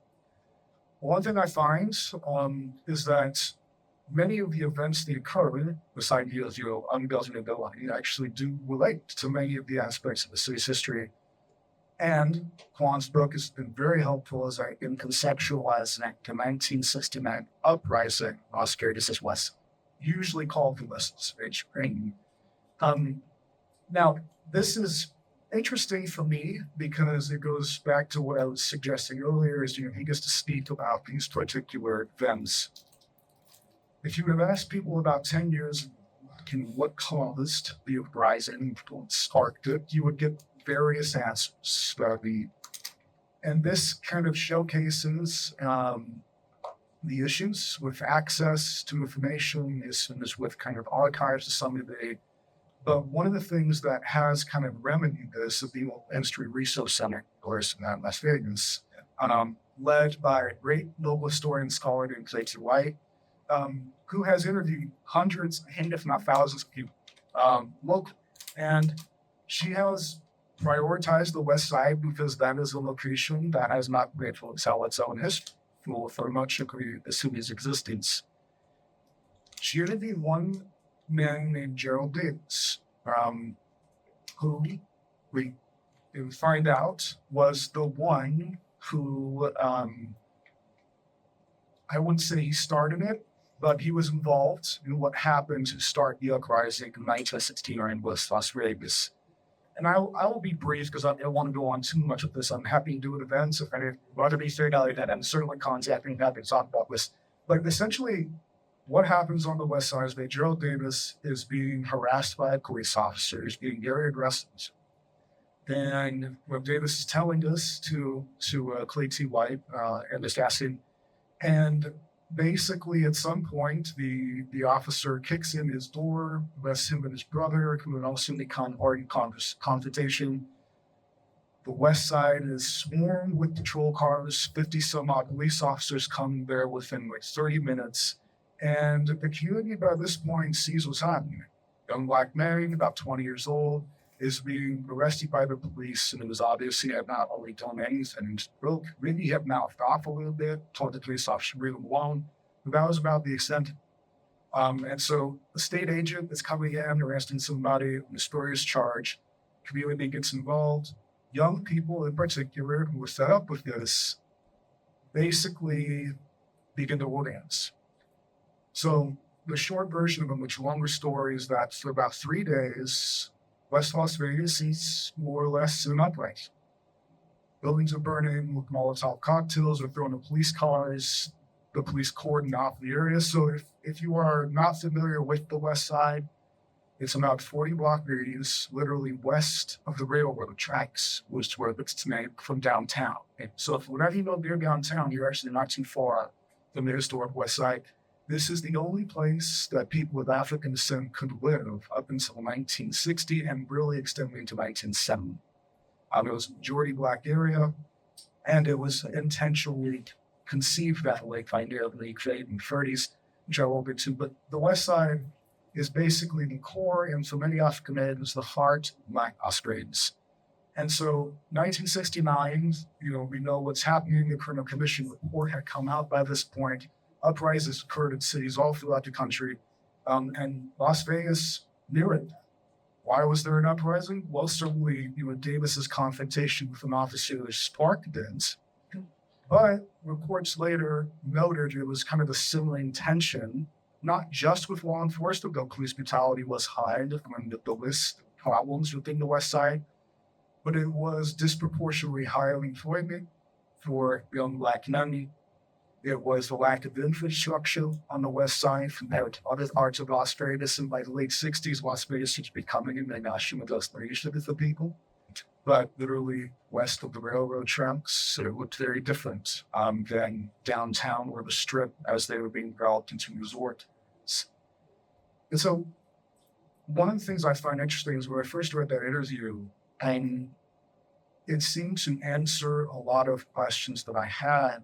Speaker 3: One thing I find is that many of the events that occur, besides ungovernability, actually do relate to many of the aspects of the city's history. And Quan's book has been very helpful in conceptualizing the 1969 uprising Las Vegas was usually called the West Stage Ring. Now, this is interesting for me because it goes back to what I was suggesting earlier, is he gets to speak about these particular events. If you would have asked people about 10 years what caused the uprising, what sparked it, you would get various answers. And this kind of showcases the issues with access to information, issues with kind of archives to some degree. But one of the things that has kind of remedied this is the Industry Research Center, of course, in Las Vegas, led by a great local historian scholar named H.L.T, who has interviewed hundreds, if not thousands of people locally. And she has prioritized the West Side because that is a location that has not been able to tell its own history for much of the city's existence. She interviewed one man named Gerald Davis, who we find out was the one who, I wouldn't say he started it, but he was involved in what happened to start the uprising in 1969 in West Las Vegas. And I will be brief because I don't want to go on too much of this. I'm happy to do events if any want to be figured out that, and certainly contact me, happy to talk about this. But essentially, what happens on the West Side is that Gerald Davis is being harassed by police officers, being very aggressive. And what Davis is telling us to Clay T. White and this asking, and basically at some point the officer kicks in his door, arrests him and his brother, who would also become already confrontation. The West Side is swarmed with patrol cars, 50 some odd police officers come there within like 30 minutes. And the community by this point sees what's happening. Young black man, about 20 years old, is being arrested by the police, and it was obvious he had not only done anything, really had mouthed off a little bit, told the police officer to leave him alone, but that was about the extent. And so the state agent is coming in, arresting somebody, mysterious charge, community gets involved. Young people in particular who were set up with this basically begin to war dance. So the short version of a much longer story is that for about 3 days, West Las Vegas is more or less an uprising. Buildings are burning with Molotov cocktails, are thrown in police cars, the police cordon off the area. So if you are not familiar with the West Side, it's about 40 block radius, literally west of the railroad tracks, which is where it's made from downtown. And so if whenever you know near downtown, you're actually not too far from the historic West Side. This is the only place that people with African descent could live up until 1960 and really extending into 1970. It was a majority black area, and it was intentionally conceived that way by nearly the 30s, which I won't get to. But the West Side is basically the core, and for many African Americans, the heart of black Australians. And so 1969, we know what's happening. The Criminal Commission report had come out by this point. Uprisings occurred in cities all throughout the country, and Las Vegas mirrored that. Why was there an uprising? Well, certainly, Davis's confrontation with an officer sparked this. But reports later noted it was kind of a similar intention, not just with law enforcement, though police brutality was high on the list of problems within the West Side, but it was disproportionately high unemployment for young black men. It was the lack of infrastructure on the West Side compared to other parts of Las Vegas. And by the late 60s, Las Vegas was becoming a national destination for people. But literally west of the railroad tracks, it looked very different than downtown or the Strip as they were being developed into resorts. And so one of the things I find interesting is when I first read that interview, and it seemed to answer a lot of questions that I had.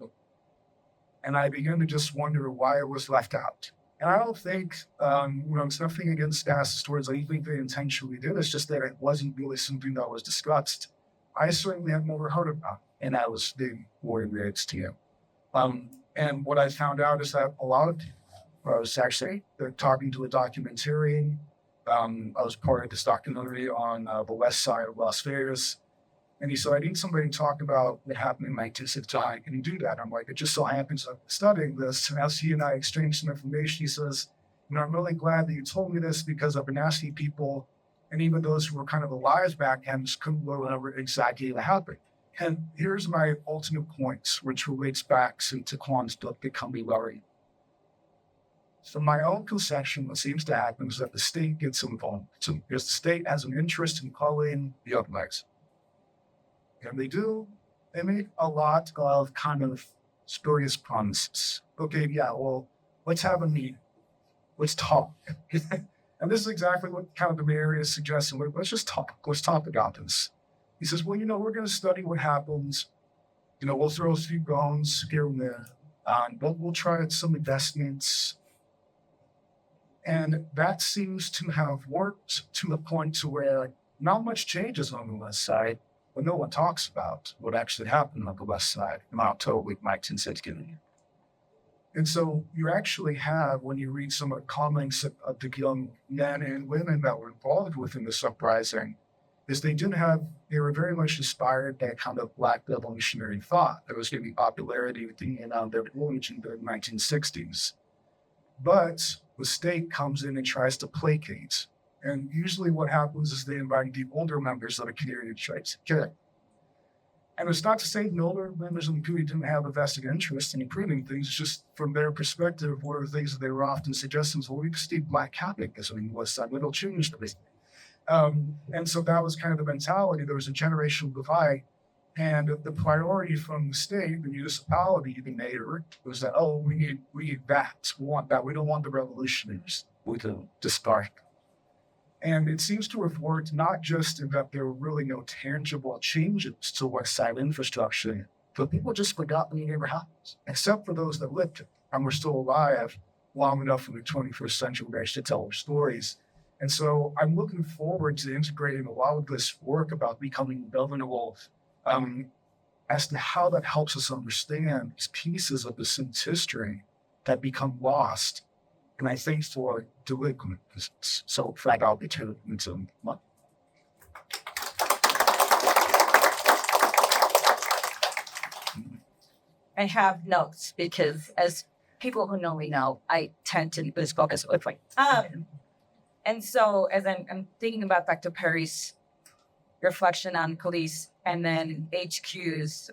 Speaker 3: And I began to just wonder why it was left out. And I don't think, it's nothing against Das's stories. I think they intentionally did. It's just that it wasn't really something that was discussed. I certainly had never heard about it, and that was the war in the HTM. And what I found out is that a lot of people, I was actually talking to a documentarian. I was part of this documentary on the west side of Las Vegas. And he said, I need somebody to talk about what happened in 1969. Can you do that? I'm like, it just so happens I'm studying this. And as he and I exchanged some information, he says, I'm really glad that you told me this because I've been asking people, and even those who were kind of alive back then just couldn't remember exactly what happened. And here's my ultimate point, which relates back to Quan's book, Becoming Liberate. So my own conception, what seems to happen is that the state gets involved. So because the state has an interest in calling the otherwise. And they make a lot of kind of spurious promises. Okay, yeah, well, let's have a meeting. Let's talk. And this is exactly what kind of the mayor is suggesting. Let's just talk. Let's talk about this. He says, well, we're going to study what happens. We'll throw a few bones here and there. But we'll try some investments. And that seems to have worked to the point to where not much changes on the west side. But no one talks about what actually happened on the west side in October with 1960. And so you actually have, when you read some of the comments of the young men and women that were involved within this uprising, is they were very much inspired by kind of Black revolutionary thought. There was going to be popularity within their village in the 1960s. But the state comes in and tries to placate. And usually what happens is they invite the older members of the community to try to get it. And it's not to say the older members of the community didn't have a vested interest in improving things. It's just from their perspective, one of the things that they were often suggesting was, well, we just need Black capitalism in the West Side. It'll change everything. And so that was kind of the mentality. There was a generational divide. And the priority from the state, the municipality, the mayor, was that, we need that. We want that. We don't want the revolutionaries. We do discard. And it seems to have worked not just in that there were really no tangible changes to West Side infrastructure, but people just forgot when it ever happened, except for those that lived it and were still alive long enough in the 21st century to tell their stories. And so I'm looking forward to integrating a lot of this work about becoming governable as to how that helps us understand these pieces of the city's history that become lost. And I think for delinquents, so flat out into month.
Speaker 4: I have notes because, as people who know me know, I tend to lose focus quickly. And so, as I'm thinking about Dr. Parry's reflection on police, and then HQ's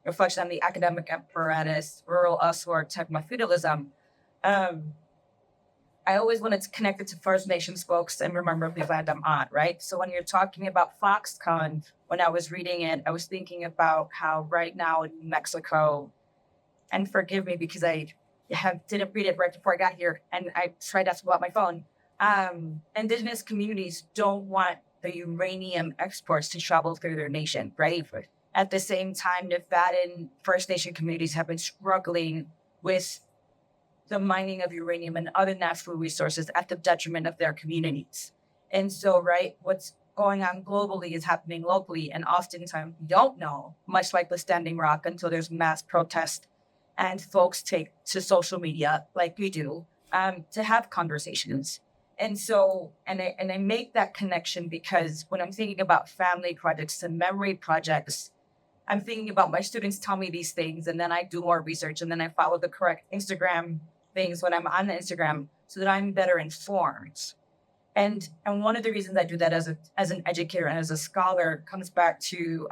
Speaker 4: reflection on the academic apparatus, rural usward type of feudalism, I always wanted to connect it to First Nations folks and remember the land I'm on, right? So when you're talking about Foxconn, when I was reading it, I was thinking about how right now in Mexico, and forgive me because I didn't read it right before I got here, and I tried to pull out my phone. Indigenous communities don't want the uranium exports to travel through their nation, right? At the same time, Nevadan First Nation communities have been struggling with the mining of uranium and other natural resources at the detriment of their communities. And so, right, what's going on globally is happening locally, and oftentimes we don't know, much like the Standing Rock, until there's mass protest and folks take to social media, like we do, to have conversations. And so, and I make that connection because when I'm thinking about family projects and memory projects, I'm thinking about my students tell me these things, and then I do more research, and then I follow the correct Instagram things when I'm on the Instagram so that I'm better informed. And one of the reasons I do that as an educator and as a scholar comes back to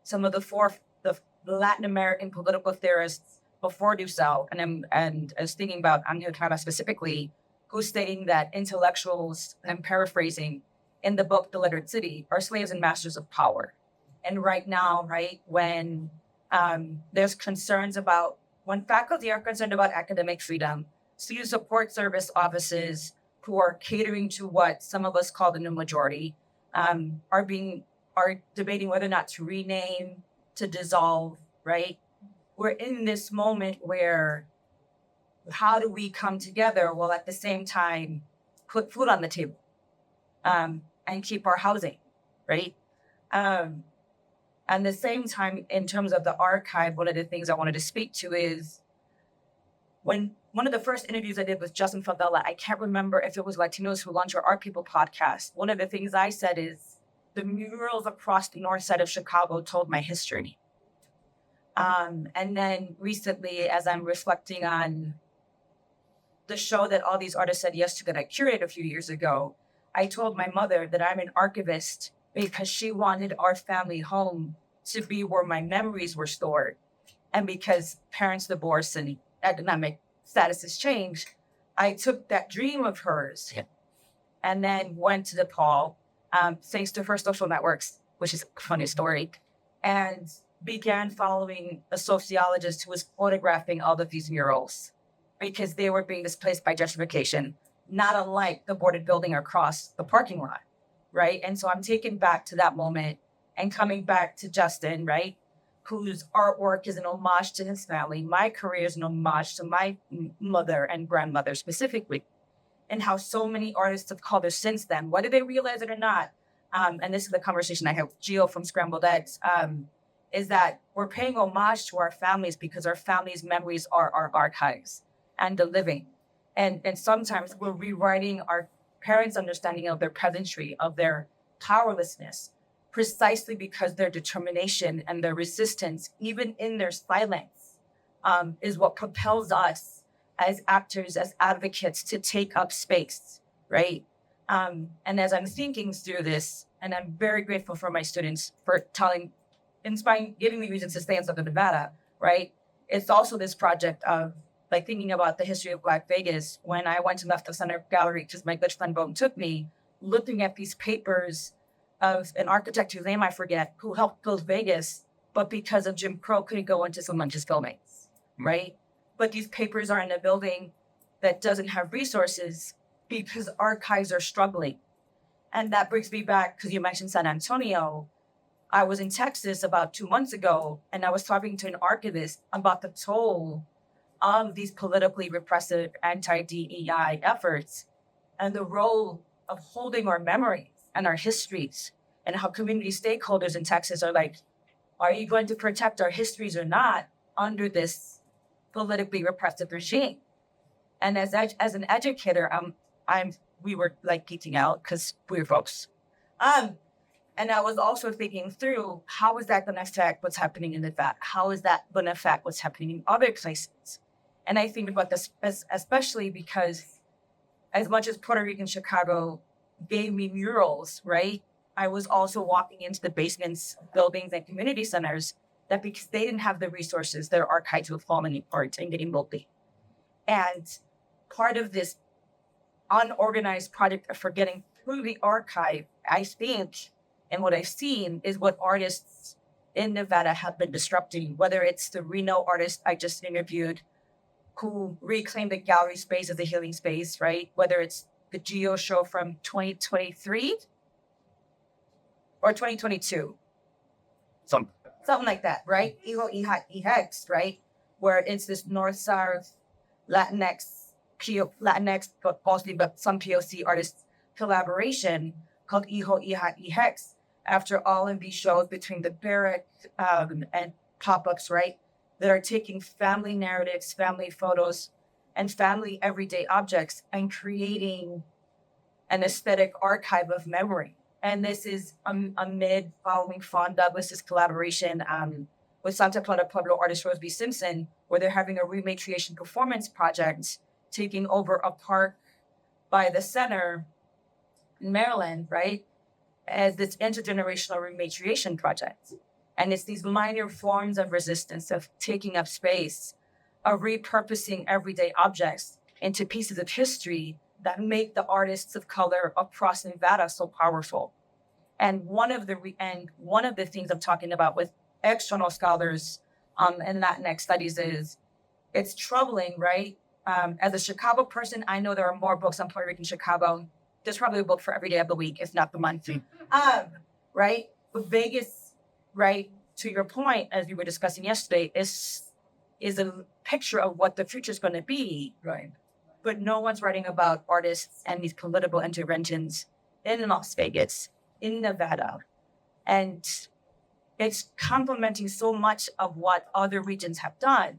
Speaker 4: some of the Latin American political theorists before Dussel, and I was thinking about Angel specifically, who's stating that intellectuals, and I'm paraphrasing, in the book The Littered City, are slaves and masters of power. And right now, right, when there's concerns about, when faculty are concerned about academic freedom, student support service offices who are catering to what some of us call the new majority are are debating whether or not to rename, to dissolve, right? We're in this moment where how do we come together while at the same time put food on the table and keep our housing, right? And the same time, in terms of the archive, one of the things I wanted to speak to is when one of the first interviews I did with Justin Favela, I can't remember if it was Latinos Who Lunch or Art People podcast. One of the things I said is the murals across the north side of Chicago told my history. And then recently, as I'm reflecting on the show that all these artists said yes to that I curated a few years ago, I told my mother that I'm an archivist because she wanted our family home to be where my memories were stored. And because parents divorced and economic statuses changed, I took that dream of hers and then went to Nepal, thanks to her social networks, which is a funny story, and began following a sociologist who was photographing all of these murals because they were being displaced by gentrification, not unlike the boarded building across the parking lot, right? And so I'm taken back to that moment and coming back to Justin, right? Whose artwork is an homage to his family. My career is an homage to my mother and grandmother specifically, and how so many artists have called her since then, whether they realize it or not. And this is the conversation I had with Gio from Scrambled Eggs, is that we're paying homage to our families because our families' memories are our archives and the living. And sometimes we're rewriting our parents' understanding of their peasantry, of their powerlessness, precisely because their determination and their resistance, even in their silence, is what propels us as actors, as advocates, to take up space, right? And as I'm thinking through this, and I'm very grateful for my students for inspiring, giving me reasons to stay in Southern Nevada, right? It's also this project of like thinking about the history of Black Vegas. When I went to Left of Center Gallery, because my good friend Bone took me, looking at these papers of an architect whose name I forget, who helped build Vegas, but because of Jim Crow couldn't go into someone just filming, right? But these papers are in a building that doesn't have resources because archives are struggling. And that brings me back, because you mentioned San Antonio. I was in Texas about 2 months ago, and I was talking to an archivist about the toll of these politically repressive anti-DEI efforts and the role of holding our memories and our histories, and how community stakeholders in Texas are like, are you going to protect our histories or not under this politically repressive regime? And as an educator, we were like geeking out because we were folks. And I was also thinking through, how is that going to affect what's happening in Nevada? How is that going to affect what's happening in other places? And I think about this especially because as much as Puerto Rican Chicago gave me murals, right? I was also walking into the basements, buildings, and community centers that because they didn't have the resources, their archives were falling apart and getting moldy. And part of this unorganized project of getting through the archive, I think, and what I've seen is what artists in Nevada have been disrupting, whether it's the Reno artist I just interviewed who reclaimed the gallery space as a healing space, right? Whether it's the Geo show from 2023 or 2022.
Speaker 1: Something
Speaker 4: like that, right? Iho right? Where it's this North-South Latinx, but mostly but some POC artists collaboration called Iho after all of these shows between the Barrack and pop-ups, right? That are taking family narratives, family photos, and family everyday objects and creating an aesthetic archive of memory. And this is amid following Fawn Douglas's collaboration with Santa Clara Pueblo artist Rose B. Simpson, where they're having a rematriation performance project taking over a park by the center in Maryland, right? As this intergenerational rematriation project. And it's these minor forms of resistance, of taking up space, of repurposing everyday objects into pieces of history that make the artists of color across Nevada so powerful. And one of the things I'm talking about with external scholars and Latinx studies is it's troubling, right? As a Chicago person, I know there are more books on Puerto Rican Chicago. There's probably a book for every day of the week, if not the month. Right? Vegas, right, to your point, as we were discussing yesterday, is a picture of what the future is going to be.
Speaker 2: Right.
Speaker 4: But no one's writing about artists and these political interventions in Las Vegas, in Nevada. And it's complementing so much of what other regions have done.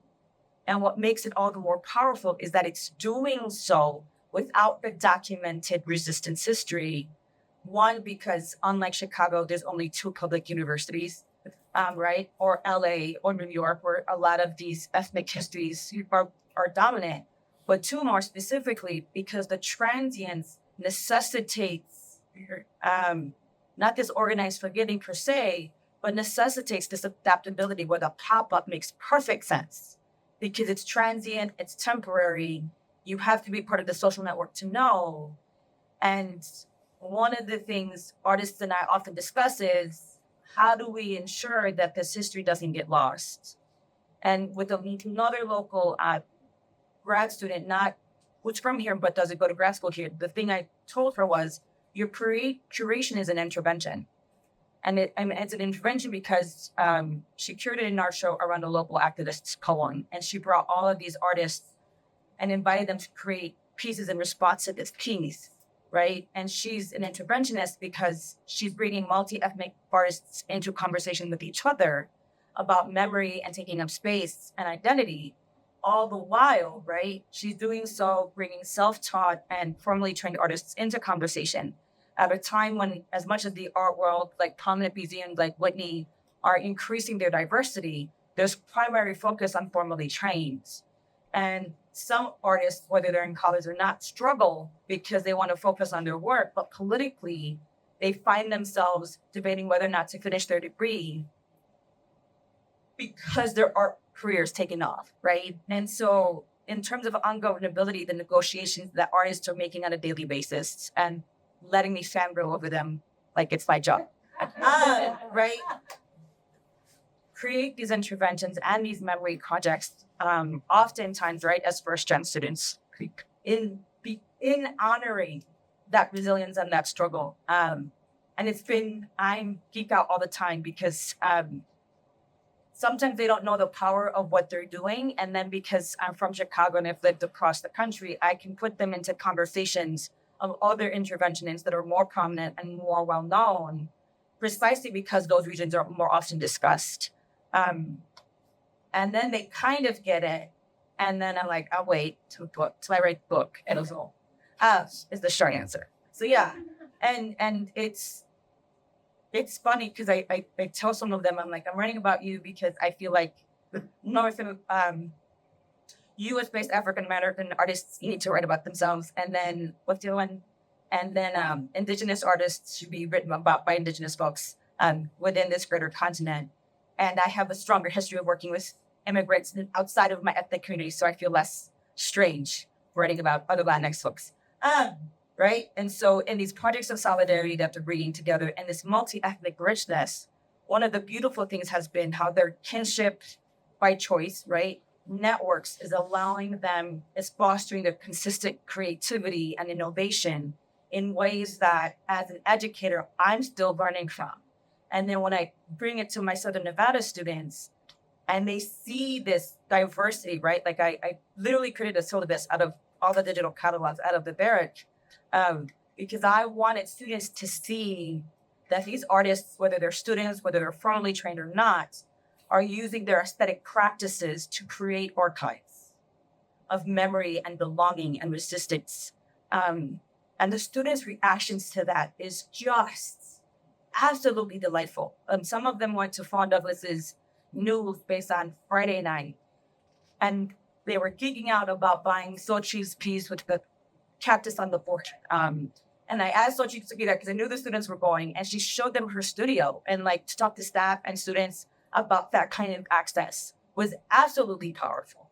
Speaker 4: And what makes it all the more powerful is that it's doing so without the documented resistance history. One, because unlike Chicago, there's only 2 public universities, right? Or LA or New York, where a lot of these ethnic histories are dominant. But 2, more specifically, because the transience necessitates not this organized forgetting per se, but necessitates this adaptability where the pop-up makes perfect sense because it's transient, it's temporary. You have to be part of the social network to know. And one of the things artists and I often discuss is how do we ensure that this history doesn't get lost? And with another local grad student, not who's from here, but doesn't go to grad school here, the thing I told her was, your curation is an intervention. And it's an intervention because she curated an art show around a local activist, Quan, and she brought all of these artists and invited them to create pieces in response to this piece, right? And she's an interventionist because she's bringing multi-ethnic artists into conversation with each other about memory and taking up space and identity, all the while, right? She's doing so, bringing self-taught and formally trained artists into conversation at a time when, as much as the art world, like prominent museums like Whitney, are increasing their diversity, there's primary focus on formally trained. And some artists, whether they're in college or not, struggle because they want to focus on their work, but politically, they find themselves debating whether or not to finish their degree because their art career is taken off, right? And so in terms of ungovernability, the negotiations that artists are making on a daily basis and letting me fangirl over them like it's my job, right? Create these interventions and these memory projects, oftentimes, right, as first-gen students, in honoring that resilience and that struggle. And I'm geek out all the time because sometimes they don't know the power of what they're doing. And then because I'm from Chicago and I've lived across the country, I can put them into conversations of other interventionists that are more prominent and more well-known, precisely because those regions are more often discussed. And then they kind of get it. And then I'm like, I'll wait till I write the book. And it'll go, is the short answer. So yeah, and it's funny because I tell some of them, I'm like, I'm writing about you because I feel like U.S.-based African-American artists need to write about themselves. And then what's the other one? And then Indigenous artists should be written about by Indigenous folks within this greater continent. And I have a stronger history of working with immigrants outside of my ethnic community, so I feel less strange writing about other Latinx folks. Right? And so in these projects of solidarity that they're bringing together and this multi-ethnic richness, one of the beautiful things has been how their kinship by choice, right, networks is allowing them, is fostering their consistent creativity and innovation in ways that as an educator, I'm still learning from. And then when I bring it to my Southern Nevada students and they see this diversity, right? Like I literally created a syllabus out of all the digital catalogs out of the barrack because I wanted students to see that these artists, whether they're students, whether they're formally trained or not, are using their aesthetic practices to create archives of memory and belonging and resistance. And the students' reactions to that is just absolutely delightful. Some of them went to Fawn Douglas's news based on Friday night, and they were geeking out about buying Xochitl's piece with the cactus on the board. And I asked Xochitl to be there because I knew the students were going, and she showed them her studio and like to talk to staff and students about that kind of access was absolutely powerful.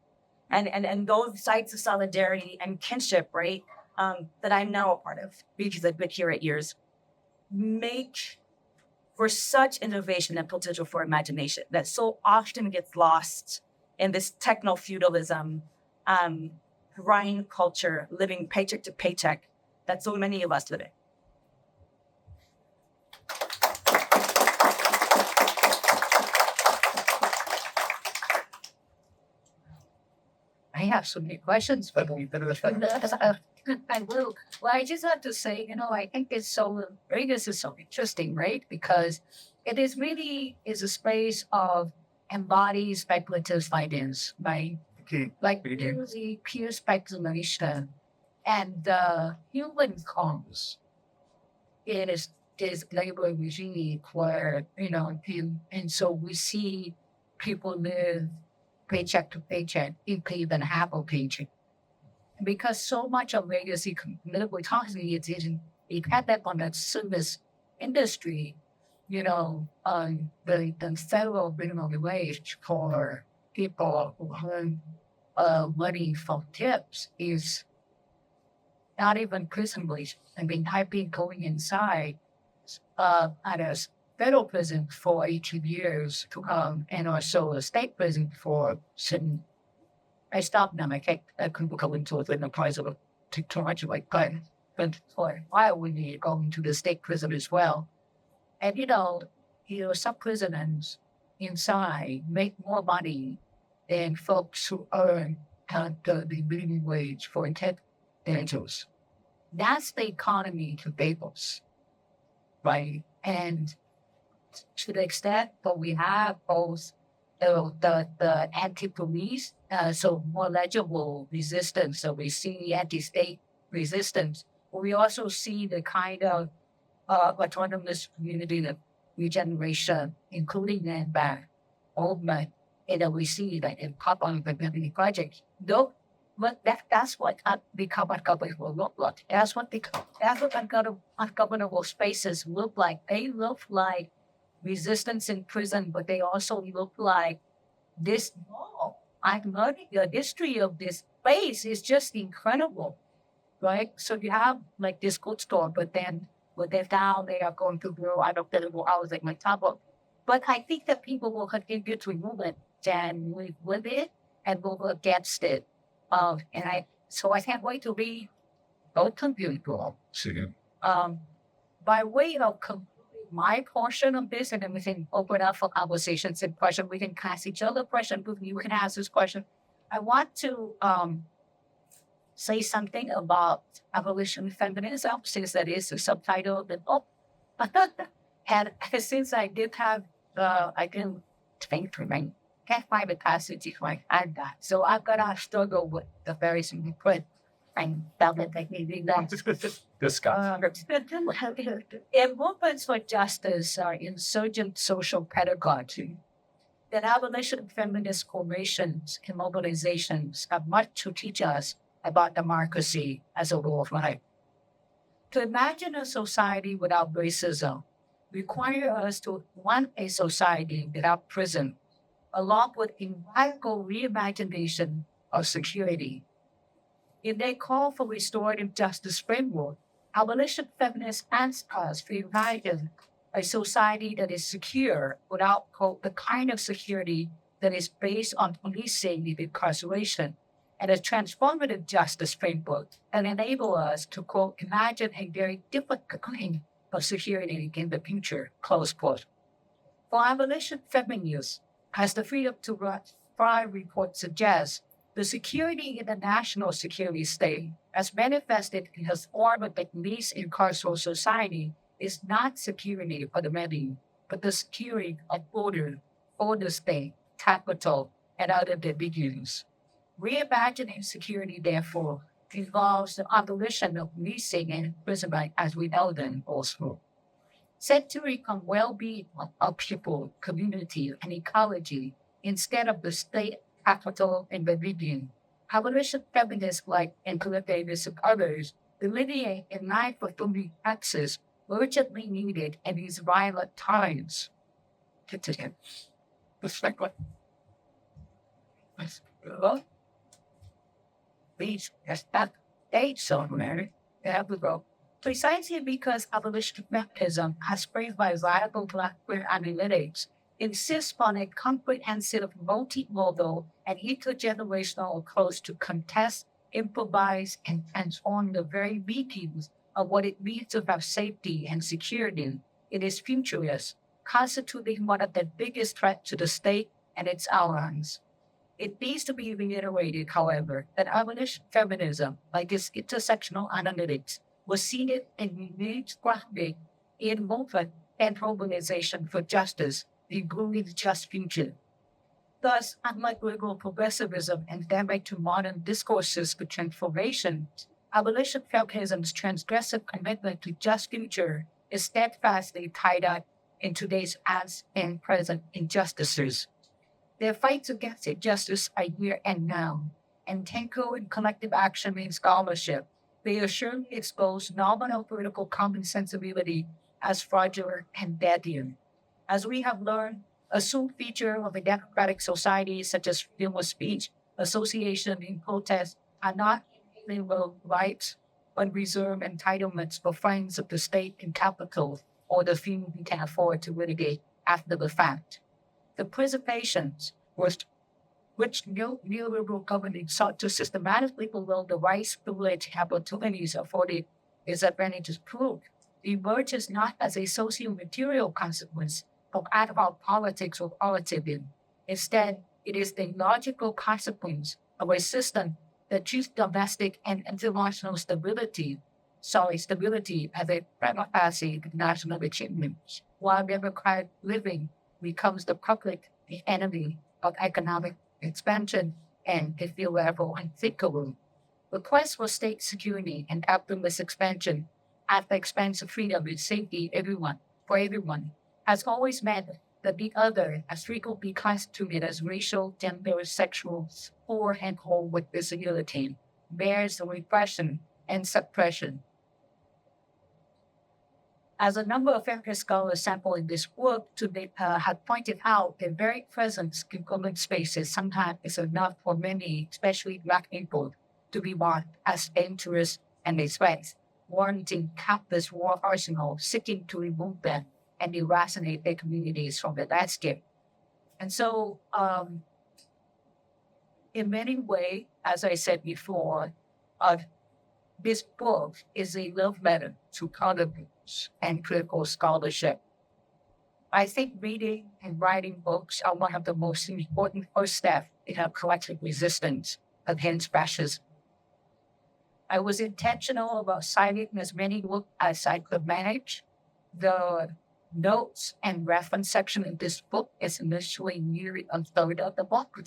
Speaker 4: And those sites of solidarity and kinship, right, that I'm now a part of because I've been here 8 years, make for such innovation and potential for imagination that so often gets lost in this techno-feudalism, grind culture, living paycheck to paycheck that so many of us live in.
Speaker 2: have so many questions for me. I will. Well, I just have to say, I think Vegas is so interesting, right? Because it is really is a space of embodied speculative finance, right?
Speaker 3: Okay.
Speaker 2: Like pure speculation. And the human comes in this labor regime where, and so we see people live paycheck to paycheck, even half a paycheck. Because so much of legacy political economy is dependent on that service industry, the federal minimum wage for people who earn money from tips is not even prison wage. I mean, I've been going inside at a federal prison for 18 years, and also a state prison for 7. I stopped them. I couldn't go into it in the price of too much of my time. But for a while, we need going to the state prison as well. And, some prisoners inside make more money than folks who earn the minimum wage for individuals. That's the economy to Vegas, right? And to the extent that we have both the anti-police, so more legible resistance. So we see the anti-state resistance. But we also see the kind of autonomous community regeneration, including land back movement. And then we see that in carbon community projects. Though, but that's what become ungovernable look like. That's what ungovernable spaces look like. They look like resistance in prison, but they also look like this wall. I'm learning the history of this space is just incredible, right? So you have like this Bookstore, but then now they are going to grow ungovernable housing on top of. But I think that people will continue to move it and live with it and move against it. So I can't wait to read both computer. By way of my portion of this, and then we can open up for conversations and questions. We can ask each other questions. You can ask this question. I want to say something about abolition feminism, since that is the subtitle of the book. And since I did have, I didn't think to my can't find the passage if I add that. So I've got to struggle with the very simple print. And felt that they needed that. In movements for justice are insurgent social pedagogy. That abolition feminist formations and mobilizations have much to teach us about democracy as a rule of life. To imagine a society without racism requires us to want a society without prison, along with a radical reimagination of security. In their call for restorative justice framework, abolition feminists ask us to imagine a society that is secure without, quote, the kind of security that is based on policing and incarceration, and a transformative justice framework that enable us to, quote, imagine a very different kind of security in the future, close quote. For abolition feminists, as the Freedom to Thrive report suggests, the security in the national security state, as manifested in the form of the least incarceral society, is not security for the many, but the security of border for the state, capital, and other dominions. Reimagining security, therefore, involves the abolition of leasing and imprisonment as we know them also. Centering on well-being of people, community, and ecology instead of the state, capital, and religion. Abolition feminists like intellectuals and others delineate a life of fully access urgently needed in these violent times. Please, that date somewhere. There we go. Precisely because abolition feminism has framed by radical black queer analytics insists on a comprehensive, multimodal, and intergenerational approach to contest, improvise, and transform the very meanings of what it means to have safety and security. It is futurist, constituting one of the biggest threats to the state and its allies. It needs to be reiterated, however, that abolition feminism, like its intersectional analytics, was seated and remains grounded in movement and mobilization for justice, including the just future. Thus, unlike liberal progressivism endemic to modern discourses for transformation, abolition feminism's transgressive commitment to just future is steadfastly tied up in today's past and present injustices. Their fights against injustice are here and now, and tango in collective action in scholarship. They assuredly expose nominal political common sensibility as fraudulent and deadly. As we have learned, a sole feature of a democratic society such as freedom of speech, association, and protest are not inalienable rights, but reserve entitlements for friends of the state and capital or the few who can afford to litigate after the fact. The preservations which neoliberal government sought to systematically below the rights, privilege, and opportunities afforded is advantages proved, emerges not as a socio-material consequence of ad-hoc politics or politicking. Instead, it is the logical consequence of a system that treats domestic and international stability as a prima-facie national achievement, while democratic living becomes the public enemy of economic expansion and, if you will, unthinkable. The quest for state security and capitalist expansion at the expense of freedom and safety for everyone has always meant that the other, as frequently constituted as racial, gender, sexual, or and whole with disability, bears the repression and suppression. As a number of feminist scholars sampled in this work have pointed out, the very presence in public spaces sometimes is enough for many, especially Black people, to be marked as dangerous and a threat, warranting countless war arsenals seeking to remove them and eradicate their communities from the landscape. And so, in many ways, as I said before, this book is a love letter to politics and critical scholarship. I think reading and writing books are one of the most important first steps in our collective resistance against fascism. I was intentional about citing as many books as I could manage. The notes and reference section of this book is initially nearly a third of the book.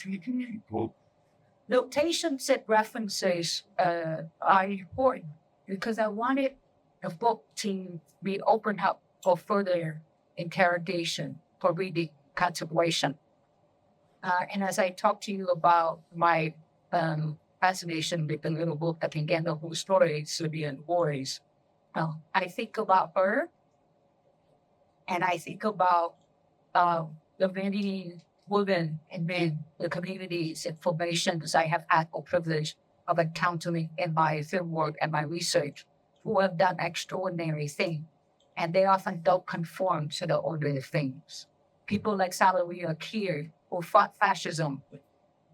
Speaker 2: Notations and references are important because I wanted the book to be opened up for further interrogation, for reading, contemplation. And as I talk to you about my fascination with the little book that can get the whole story, Syrian Boys, I think about her, and I think about the many women and men, the communities and formations I have had the privilege of encountering in my film work and my research, who have done extraordinary things, and they often don't conform to the ordinary things. People like Salaria Keir, who fought fascism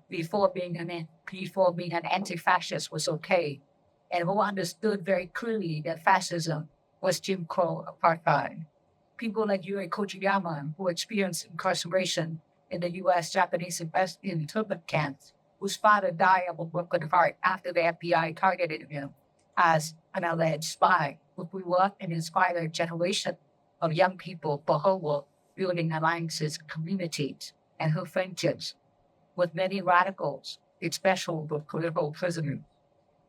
Speaker 2: before being an anti-fascist was okay, and who understood very clearly that fascism was Jim Crow apartheid. People like Yuri Kochiyama, who experienced incarceration in the U.S. Japanese internment camps, whose father died of a broken heart after the FBI targeted him as an alleged spy, who grew up and inspired a generation of young people for her work, building alliances, communities, and her friendships with many radicals, especially with political prisoners.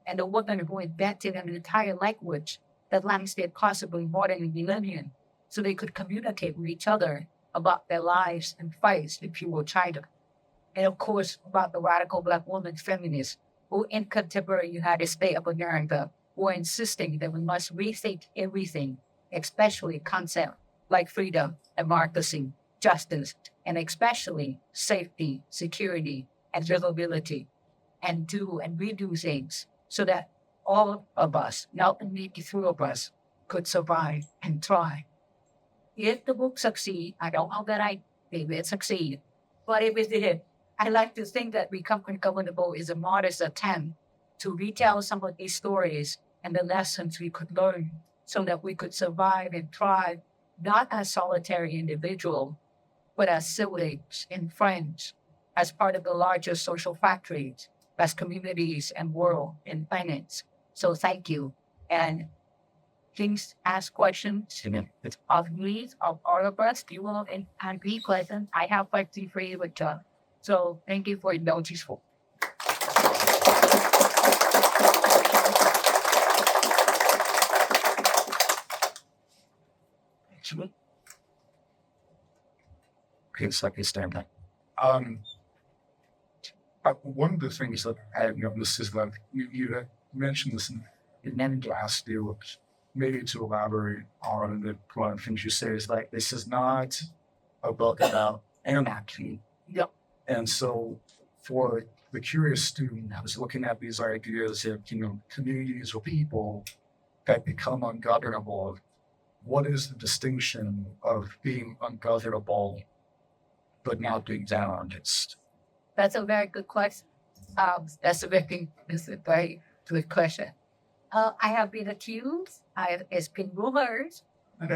Speaker 2: And a woman who invented an entire language that lasted possibly more than a millennium, so they could communicate with each other about their lives and fights in pure China. And of course, about the radical Black woman feminists who in contemporary United States of America were insisting that we must rethink everything, especially concepts like freedom, democracy, justice, and especially safety, security, and livability, and do and redo things so that all of us, not only the three of us, could survive and thrive. If the book succeeds, I don't know that it will succeed, but if it did, I like to think that Become Ungovernable is a modest attempt to retell some of these stories and the lessons we could learn so that we could survive and thrive, not as solitary individuals, but as siblings and friends as part of the larger social factories, as communities and world and planets. So thank you. And please ask questions of me, of all of us. You will and be pleasant. I have questions for you with John. So thank you for your notice.
Speaker 3: It's like it's time. One of the things that I have noticed is that you mentioned this in last year, maybe to elaborate on the one of the things you say is like, this is not a book about anarchy.
Speaker 2: Yep.
Speaker 3: And so for the curious student who's looking at these ideas of, communities or people that become ungovernable, what is the distinction of being ungovernable but not being anarchist?
Speaker 2: That's a very good question. That's a very good question. I have been accused. It's been rumors. I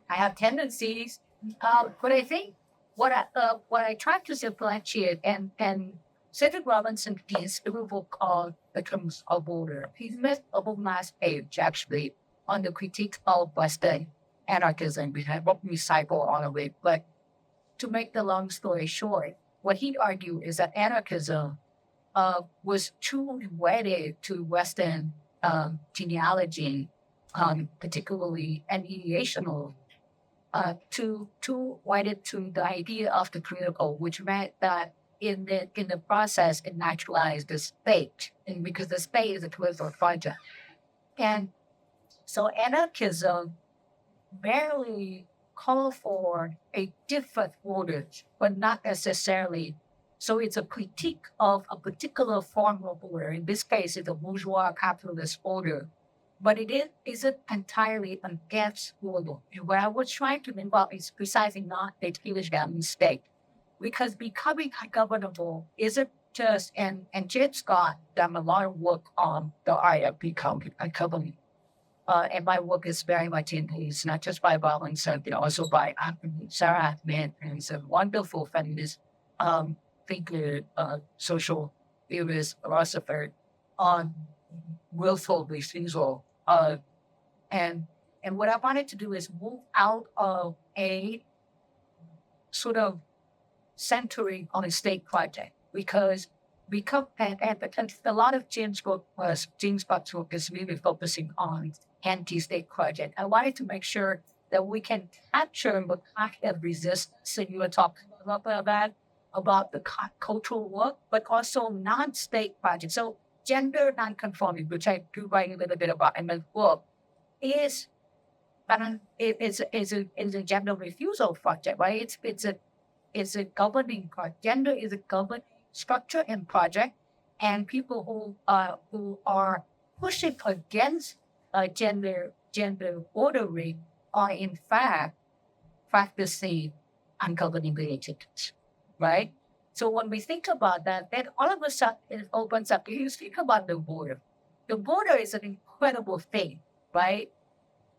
Speaker 2: have tendencies. But I think what I try to differentiate and Cedric Robinson is a book called The Terms of Order. He's made a book last page actually on the critique of Western anarchism. We have book recycle on of it. But to make the long story short, what he argued is that anarchism was too wedded to Western genealogy, particularly and ideational, too wedded to the idea of the critical, which meant that in the process it naturalized the state, and because the state is a political project, and so anarchism barely call for a different order, but not necessarily. So it's a critique of a particular form of order. In this case, it's a bourgeois capitalist order, but it isn't entirely against order. And what I was trying to involve is precisely not a English mistake, because becoming ungovernable isn't just, and James Scott done a lot of work on the art of becoming ungovernable. And my work is very much in these, not just by violence, but also by Sarah Ahmed, who's a wonderful feminist thinker, social theorist, philosopher, on willful refusal. And what I wanted to do is move out of a sort of centering on a state project, because a lot of James Scott's work is really focusing on anti-state project. I wanted to make sure that we can capture the kind of resistance that you were talking about the cultural work, but also non-state projects. So gender non-conforming, which I do write a little bit about in my book, is a gender refusal project, right? It's a governing project. Gender is a governing structure and project, and people who are pushing against gender ordering are in fact practicing ungovernability, right? So when we think about that, then all of a sudden it opens up. You think about the border. The border is an incredible thing, right?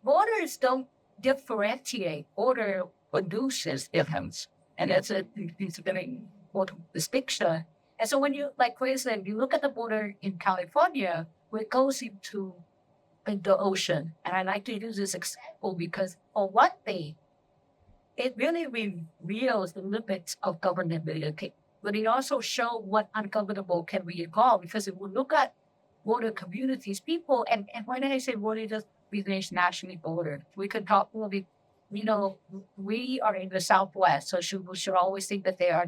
Speaker 2: Borders don't differentiate. Border produces difference, and it's a very important distinction. And so when you, like, for instance, you look at the border in California, where it goes into the ocean, and I like to use this example because, for one thing, it really reveals the limits of governability, but it also shows what ungovernable can be involved. Because if we look at border communities, people, and when I say border, just means nationally bordered, we could talk maybe. We are in the Southwest, so we should always think that there are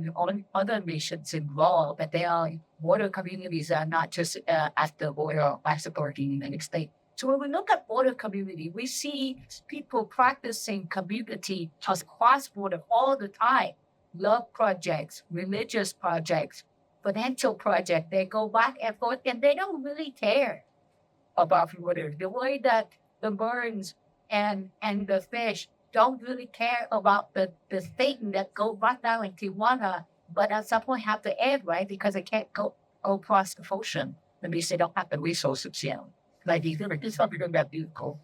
Speaker 2: other nations involved, that there are border communities that are not just at the border of Mexico or the United States. So when we look at border community, we see people practicing community just cross-border all the time. Love projects, religious projects, financial projects. They go back and forth, and they don't really care about border. The way that the birds and the fish don't really care about the thing that go right down in Tijuana, but at some point have to end, right? Because they can't go across the ocean. At least they don't have the resources yet. Like these are something that beautiful.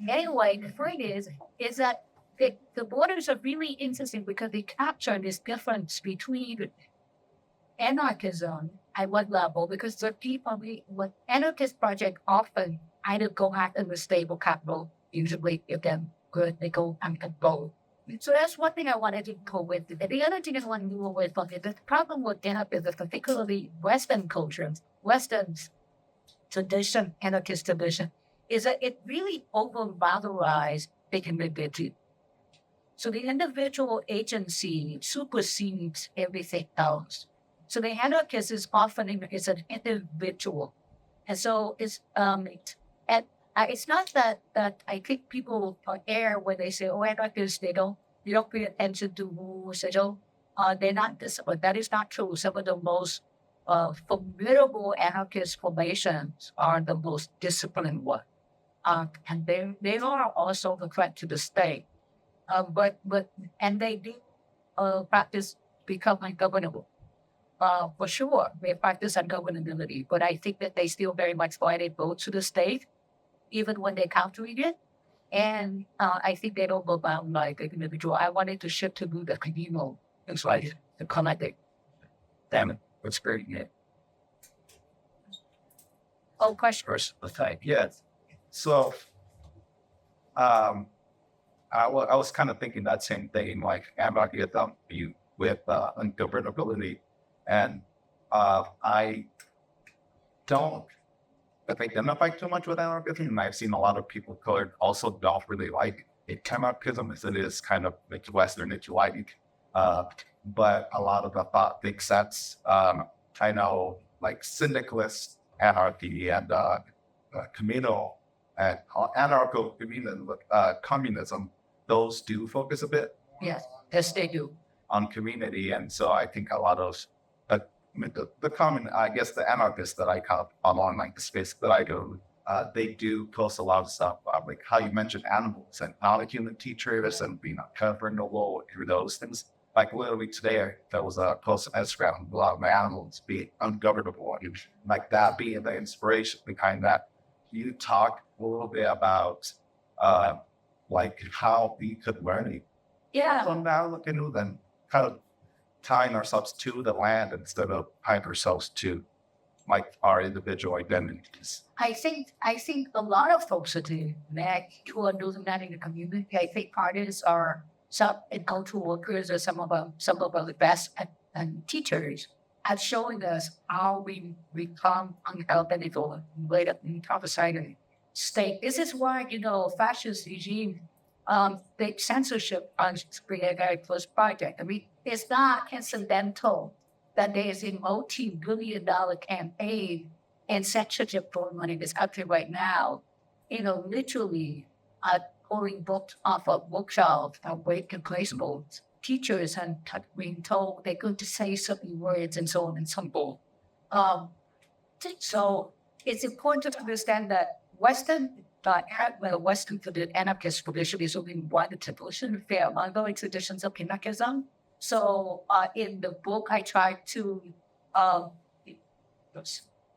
Speaker 2: Anyway, the point is that the borders are really interesting because they capture this difference between anarchism at one level, because the people with anarchist project often either go after the stable capital, usually if they're good, they go and go. So that's one thing I wanted to go with. The other thing I want to go with is the problem with anarchism, particularly Western cultures, Western tradition, anarchist tradition, is that it really over-valorized the individual. So the individual agency supersedes everything else. So the anarchist is often is an individual, and so it's not that I think people err when they say, "Oh, anarchists they don't pay attention to rules. They're not disciplined." That is not true. Some of the most formidable anarchist formations are the most disciplined ones, and they are also a threat to the state. But they do practice become ungovernable. For sure, they practice ungovernability, but I think that they still very much violate both to the state, even when they're countering it. And I think they don't go down like an individual. I wanted to shift to the communal. It's like the collective. Damn it, what's great? Yeah. Oh, question.
Speaker 3: First, yes. So, I was kind of thinking that same thing, like anarchism with ungovernability, and I don't identify too much with anarchism, and I've seen a lot of people colored also don't really like anarchism as it is kind of like Western mutuality. But a lot of the thought thinks that's I know like syndicalist anarchy and communal and communism. Those do focus a bit.
Speaker 2: Yes, they do.
Speaker 3: On community, and so I think a lot of the common, I guess, the anarchists that I come along like the space that I go, they do post a lot of stuff like how you mentioned animals and non-human teachers and being ungovernable, those things. Like literally today, there was a post on Instagram, a lot of my animals being ungovernable, and like that being the inspiration behind that. You talk a little bit about like how we could learn from now, looking at then kind of tying ourselves to the land instead of tying ourselves to like our individual identities.
Speaker 2: I think a lot of folks are doing that, who are doing that in the community. I think artists are some and cultural workers are some of the best and teachers at showing us how we become ungovernable later in the state. This is why, fascist regime, the censorship on a very close project. I mean, it's not incidental that there is a multi-billion-dollar campaign and censorship going on in this country right now. Literally pulling books off of bookshelves, weight replaceable teachers and being told they're going to say certain words and so on and so forth. So it's important to understand that Western anarchist tradition is only one tradition, fair ongoing traditions of anarchism. So in the book, I tried to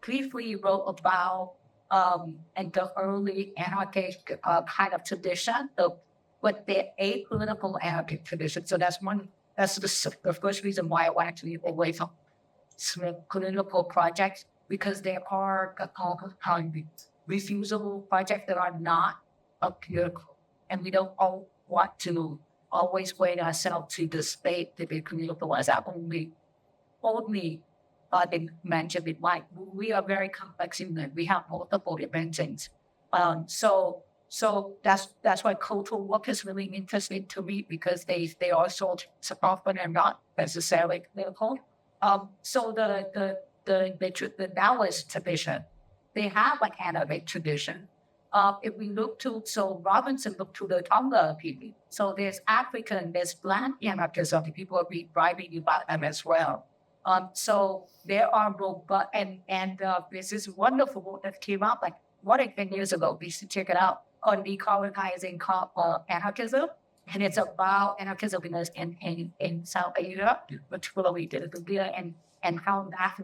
Speaker 2: briefly wrote about and the early anarchist kind of tradition, but they're apolitical anarchist tradition. So that's the first reason why I wanted to move away from political projects, because there are refusable projects that are not political, and we don't all want to always wait ourselves to the state to be political as our only dimension in life. We are very complex in that we have multiple dimensions. So that's why cultural work is really interesting to me, because they also often are not necessarily political. So the Taoist tradition, they have an anarchic tradition. If we look to, so Robinson looked to the Tonga people. So there's African, there's Black anarchism. People are writing about them as well. So there are robust, and there's this wonderful book that came out like 10 years ago. We should check it out, on decolonizing anarchism. And it's about anarchism in South Asia, particularly India, and how that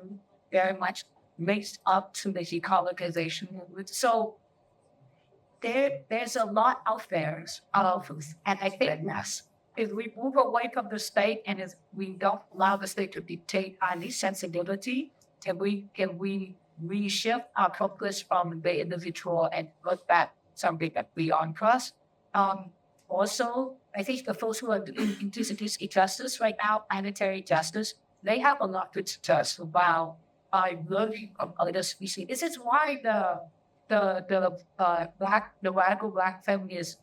Speaker 2: very much makes up to the decolonization movement. So there's a lot out there of, and I think yes, if we move away from the state and if we don't allow the state to dictate any sensibility, can we reshift our focus from the individual and look at something that beyond trust? Also, I think the folks who are doing indigenous justice right now, planetary justice, they have a lot to test about learning of other species. This is why the radical black feminist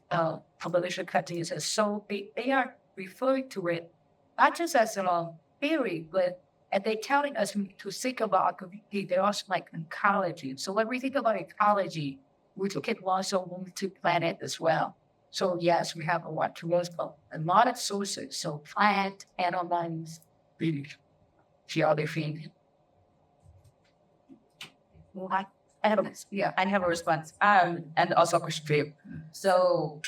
Speaker 2: coalition countries are so big. They are referring to it not just as a theory, but and they're telling us to think about our community. They're also like ecology. So when we think about ecology, we can also move to planet as well. So yes, we have a lot to work on. A lot of sources. So plant, animals, geography.
Speaker 4: I have a response. And also a question for you. So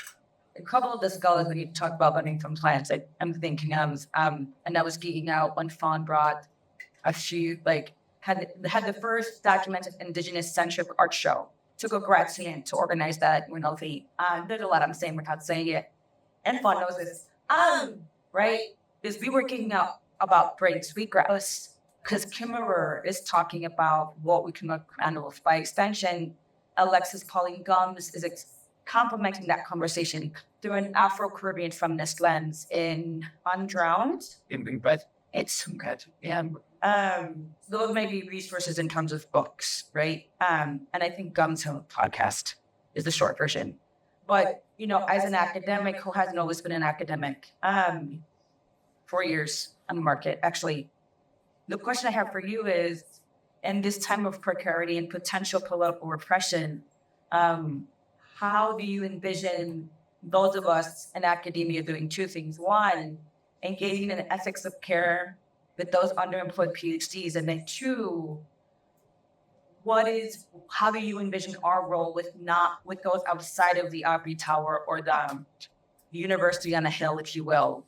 Speaker 4: a couple of the scholars when you talk about learning from plants, I'm thinking and I was geeking out when Fawn brought she had the first documented indigenous centric art show. Took a grad student to organize that in UNLV. There's a lot I'm saying without saying it. And Fawn knows this. Right? Because we were geeking out about brain sweetgrass. Because Kimmerer is talking about what we can handle. By extension, Alexis Pauline Gumbs is complementing that conversation through an Afro-Caribbean feminist lens in Undrowned. It's good. Yeah. Those may be resources in terms of books, right? And I think Gum's Home podcast is the short version. But, as an academic who hasn't always been an academic, 4 years on the market, actually, the question I have for you is, in this time of precarity and potential political repression, how do you envision those of us in academia doing two things? One, engaging in the ethics of care with those underemployed PhDs, and then two, how do you envision our role with those outside of the ivory tower or the university on a hill, if you will,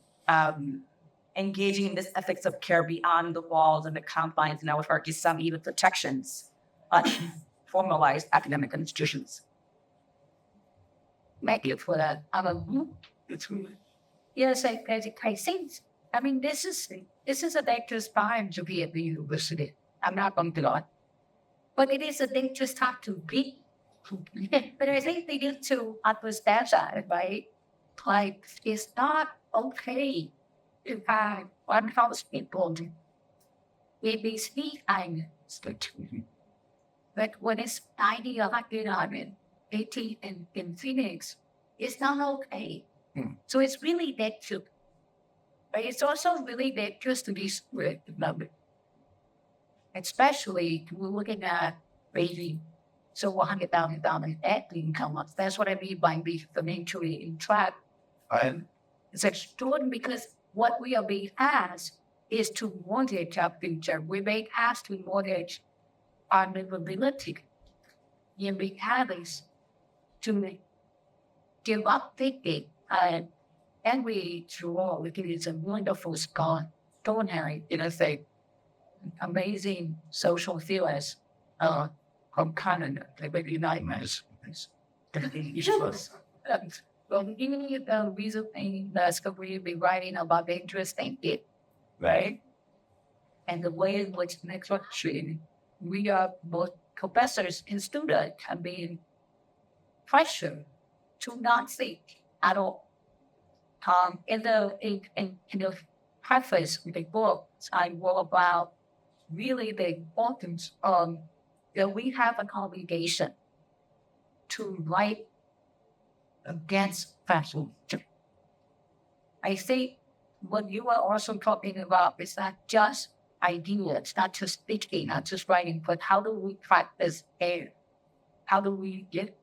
Speaker 4: engaging in this ethics of care beyond the walls and the confines, and I would argue some even protections on formalized academic institutions?
Speaker 2: Thank you for that. Yes, I think. I mean, this is a dangerous time to be at the university. I'm not going to lie. But it is a dangerous time to be. But I think they need to understand that, right? Like, it's not okay to have 1,000 people maybe speak English. But when it's 90, 100, 80 in Phoenix, it's not okay. So it's really dangerous. But it's also really dangerous to be split number. Especially we're looking at raising $100,000 at the income. That's what I mean by being financially entrapped. It's extraordinary because what we are being asked is to mortgage our future. We're being asked to mortgage our livability. You're being asked to give up thinking. And we draw, because it's a wonderful extraordinary, amazing social theorist from Canada. They may be nightmares. Well, even the reason that's we've been writing about dangerous thinking, right? And the way in which next country, we are both professors and students have been pressured to not think at all. In the preface of the book, I wrote about really the importance of that we have an obligation to write against fascism. I think what you are also talking about is not just ideas, not just speaking, not just writing, but how do we practice and how do we get.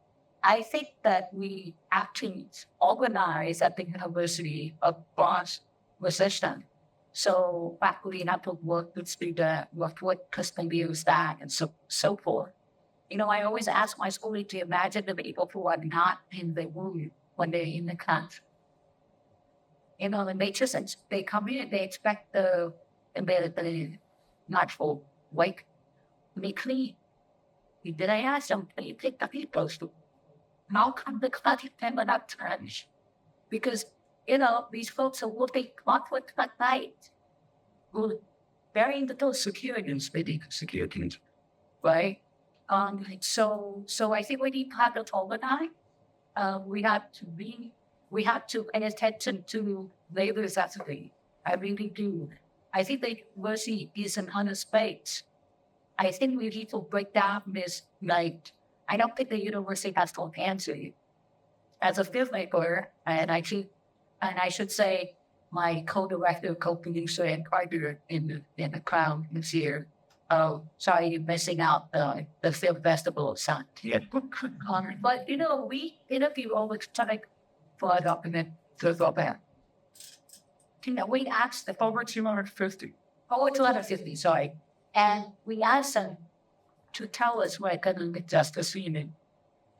Speaker 2: I think that we actually organize at the university across resistance. So faculty have to work with students, work with custodial staff, and so forth. I always ask my students to imagine the people who are not in the room when they're in the class. And they come in, they expect the natural wake to be clean. Then I ask them, can you take the people to? how come the cutting them are not tarnished? Because, you know, these folks are working not with at night. Well, very little security, right? So I think we need part of overnight. We have to pay attention to labor necessity. I really do. I think the university is an honest space. I think we need to break down this, like, I don't think the university has to answer you. As a filmmaker, and I should say my co-director, co-producer, and partner in the Crown this year. Oh, sorry, you're missing out the film festival of Sun. Yeah. But you know, we interview all the time for a document to go back. You know, we asked the over 250. Over 250, sorry. And we asked them to tell us what economic justice means.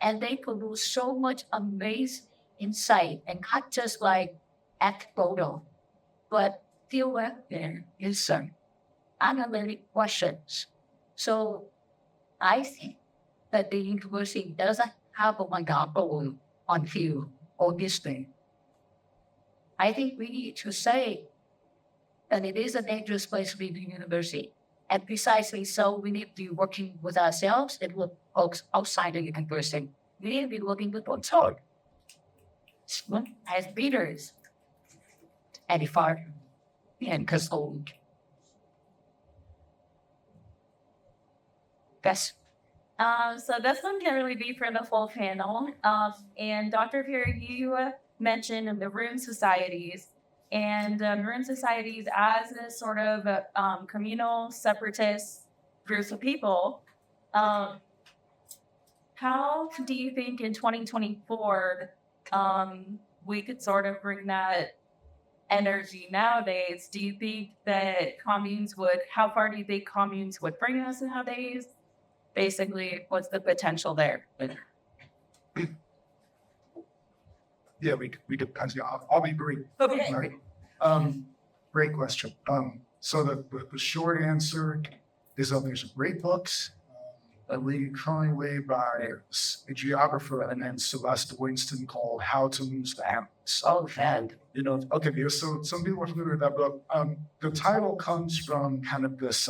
Speaker 2: And they produce so much amazing insight, and not just like anecdotal, but there is some analytic questions. So I think that the university doesn't have a monopoly on view or this thing. I think we need to say that it is a dangerous place to be in the university. And precisely so, we need to be working with ourselves and with folks outside the university. We need to be working with what's hard. As leaders, and if our and consultant. Yes.
Speaker 4: So this one can really be for the full panel. And Dr. Parry, you mentioned the room societies, and room societies as a sort of communal separatist groups of people. How do you think in 2024 we could sort of bring that energy nowadays? Do you think that how far do you think communes would bring us nowadays? Basically, what's the potential there?
Speaker 3: Yeah, we could. I'll be brief.
Speaker 4: Okay.
Speaker 3: Right. Great question. So the short answer is that there's great books, a leading currently by a geographer and then Celeste Winston called "How to Lose the Animals."
Speaker 2: Oh, and
Speaker 3: You know, okay. So some people are familiar with that book. The title comes from kind of this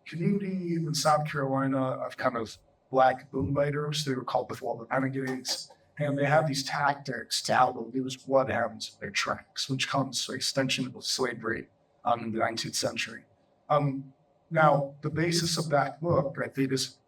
Speaker 3: community in South Carolina of kind of black bootleggers. They were called before the renegades. And they have these tactics to how to lose what happens in their tracks, which comes from extension of slavery in the 19th century. Now, the basis of that book, I think, is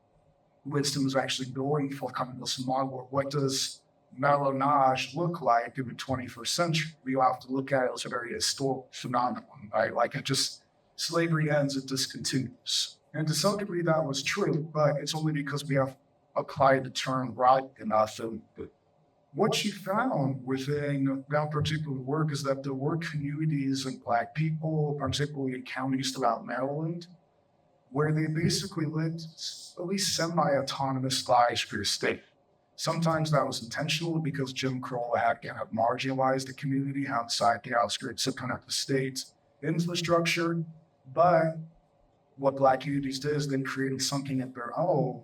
Speaker 3: Winston was actually going for kind of this model of what does Melonage look like in the 21st century? We have to look at it as a very historical phenomenon, right? Like it just, slavery ends, it discontinues. And to some degree that was true, but it's only because we have applied the term right enough. And what she found within that particular work is that there were communities of Black people, particularly in counties throughout Maryland, where they basically lived at least semi-autonomous lives for the state. Sometimes that was intentional because Jim Crow had kind of marginalized the community outside the outskirts of kind of the state's infrastructure. But what Black communities did is then created something of their own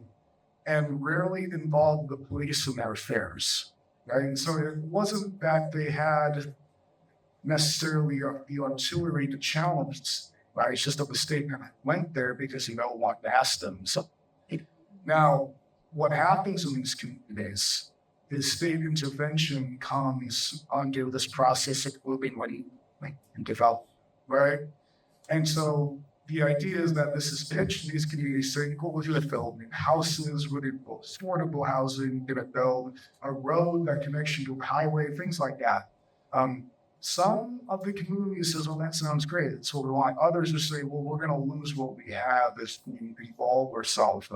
Speaker 3: and rarely involved the police in their affairs. Right? And so it wasn't that they had necessarily the artillery to challenge, right? It's just that the state kind of went there because no one asked them. So now, what happens in these communities is state intervention comes under this process of moving money and develop, right? And so the idea is that this is pitched in these communities saying, well, we're going to build houses, we're going to build affordable housing, we're going to build a road that connects you to a highway, things like that. Some of the communities says, well, that sounds great. So we want others to say, well, we're going to lose what we have if we evolve ourselves.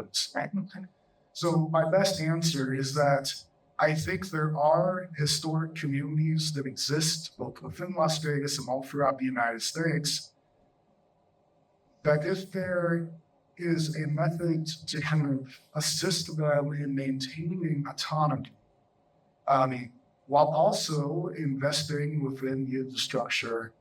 Speaker 3: So my best answer is that I think there are historic communities that exist both within Las Vegas and all throughout the United States, that if there is a method to kind of assist them in maintaining autonomy, while also investing within the infrastructure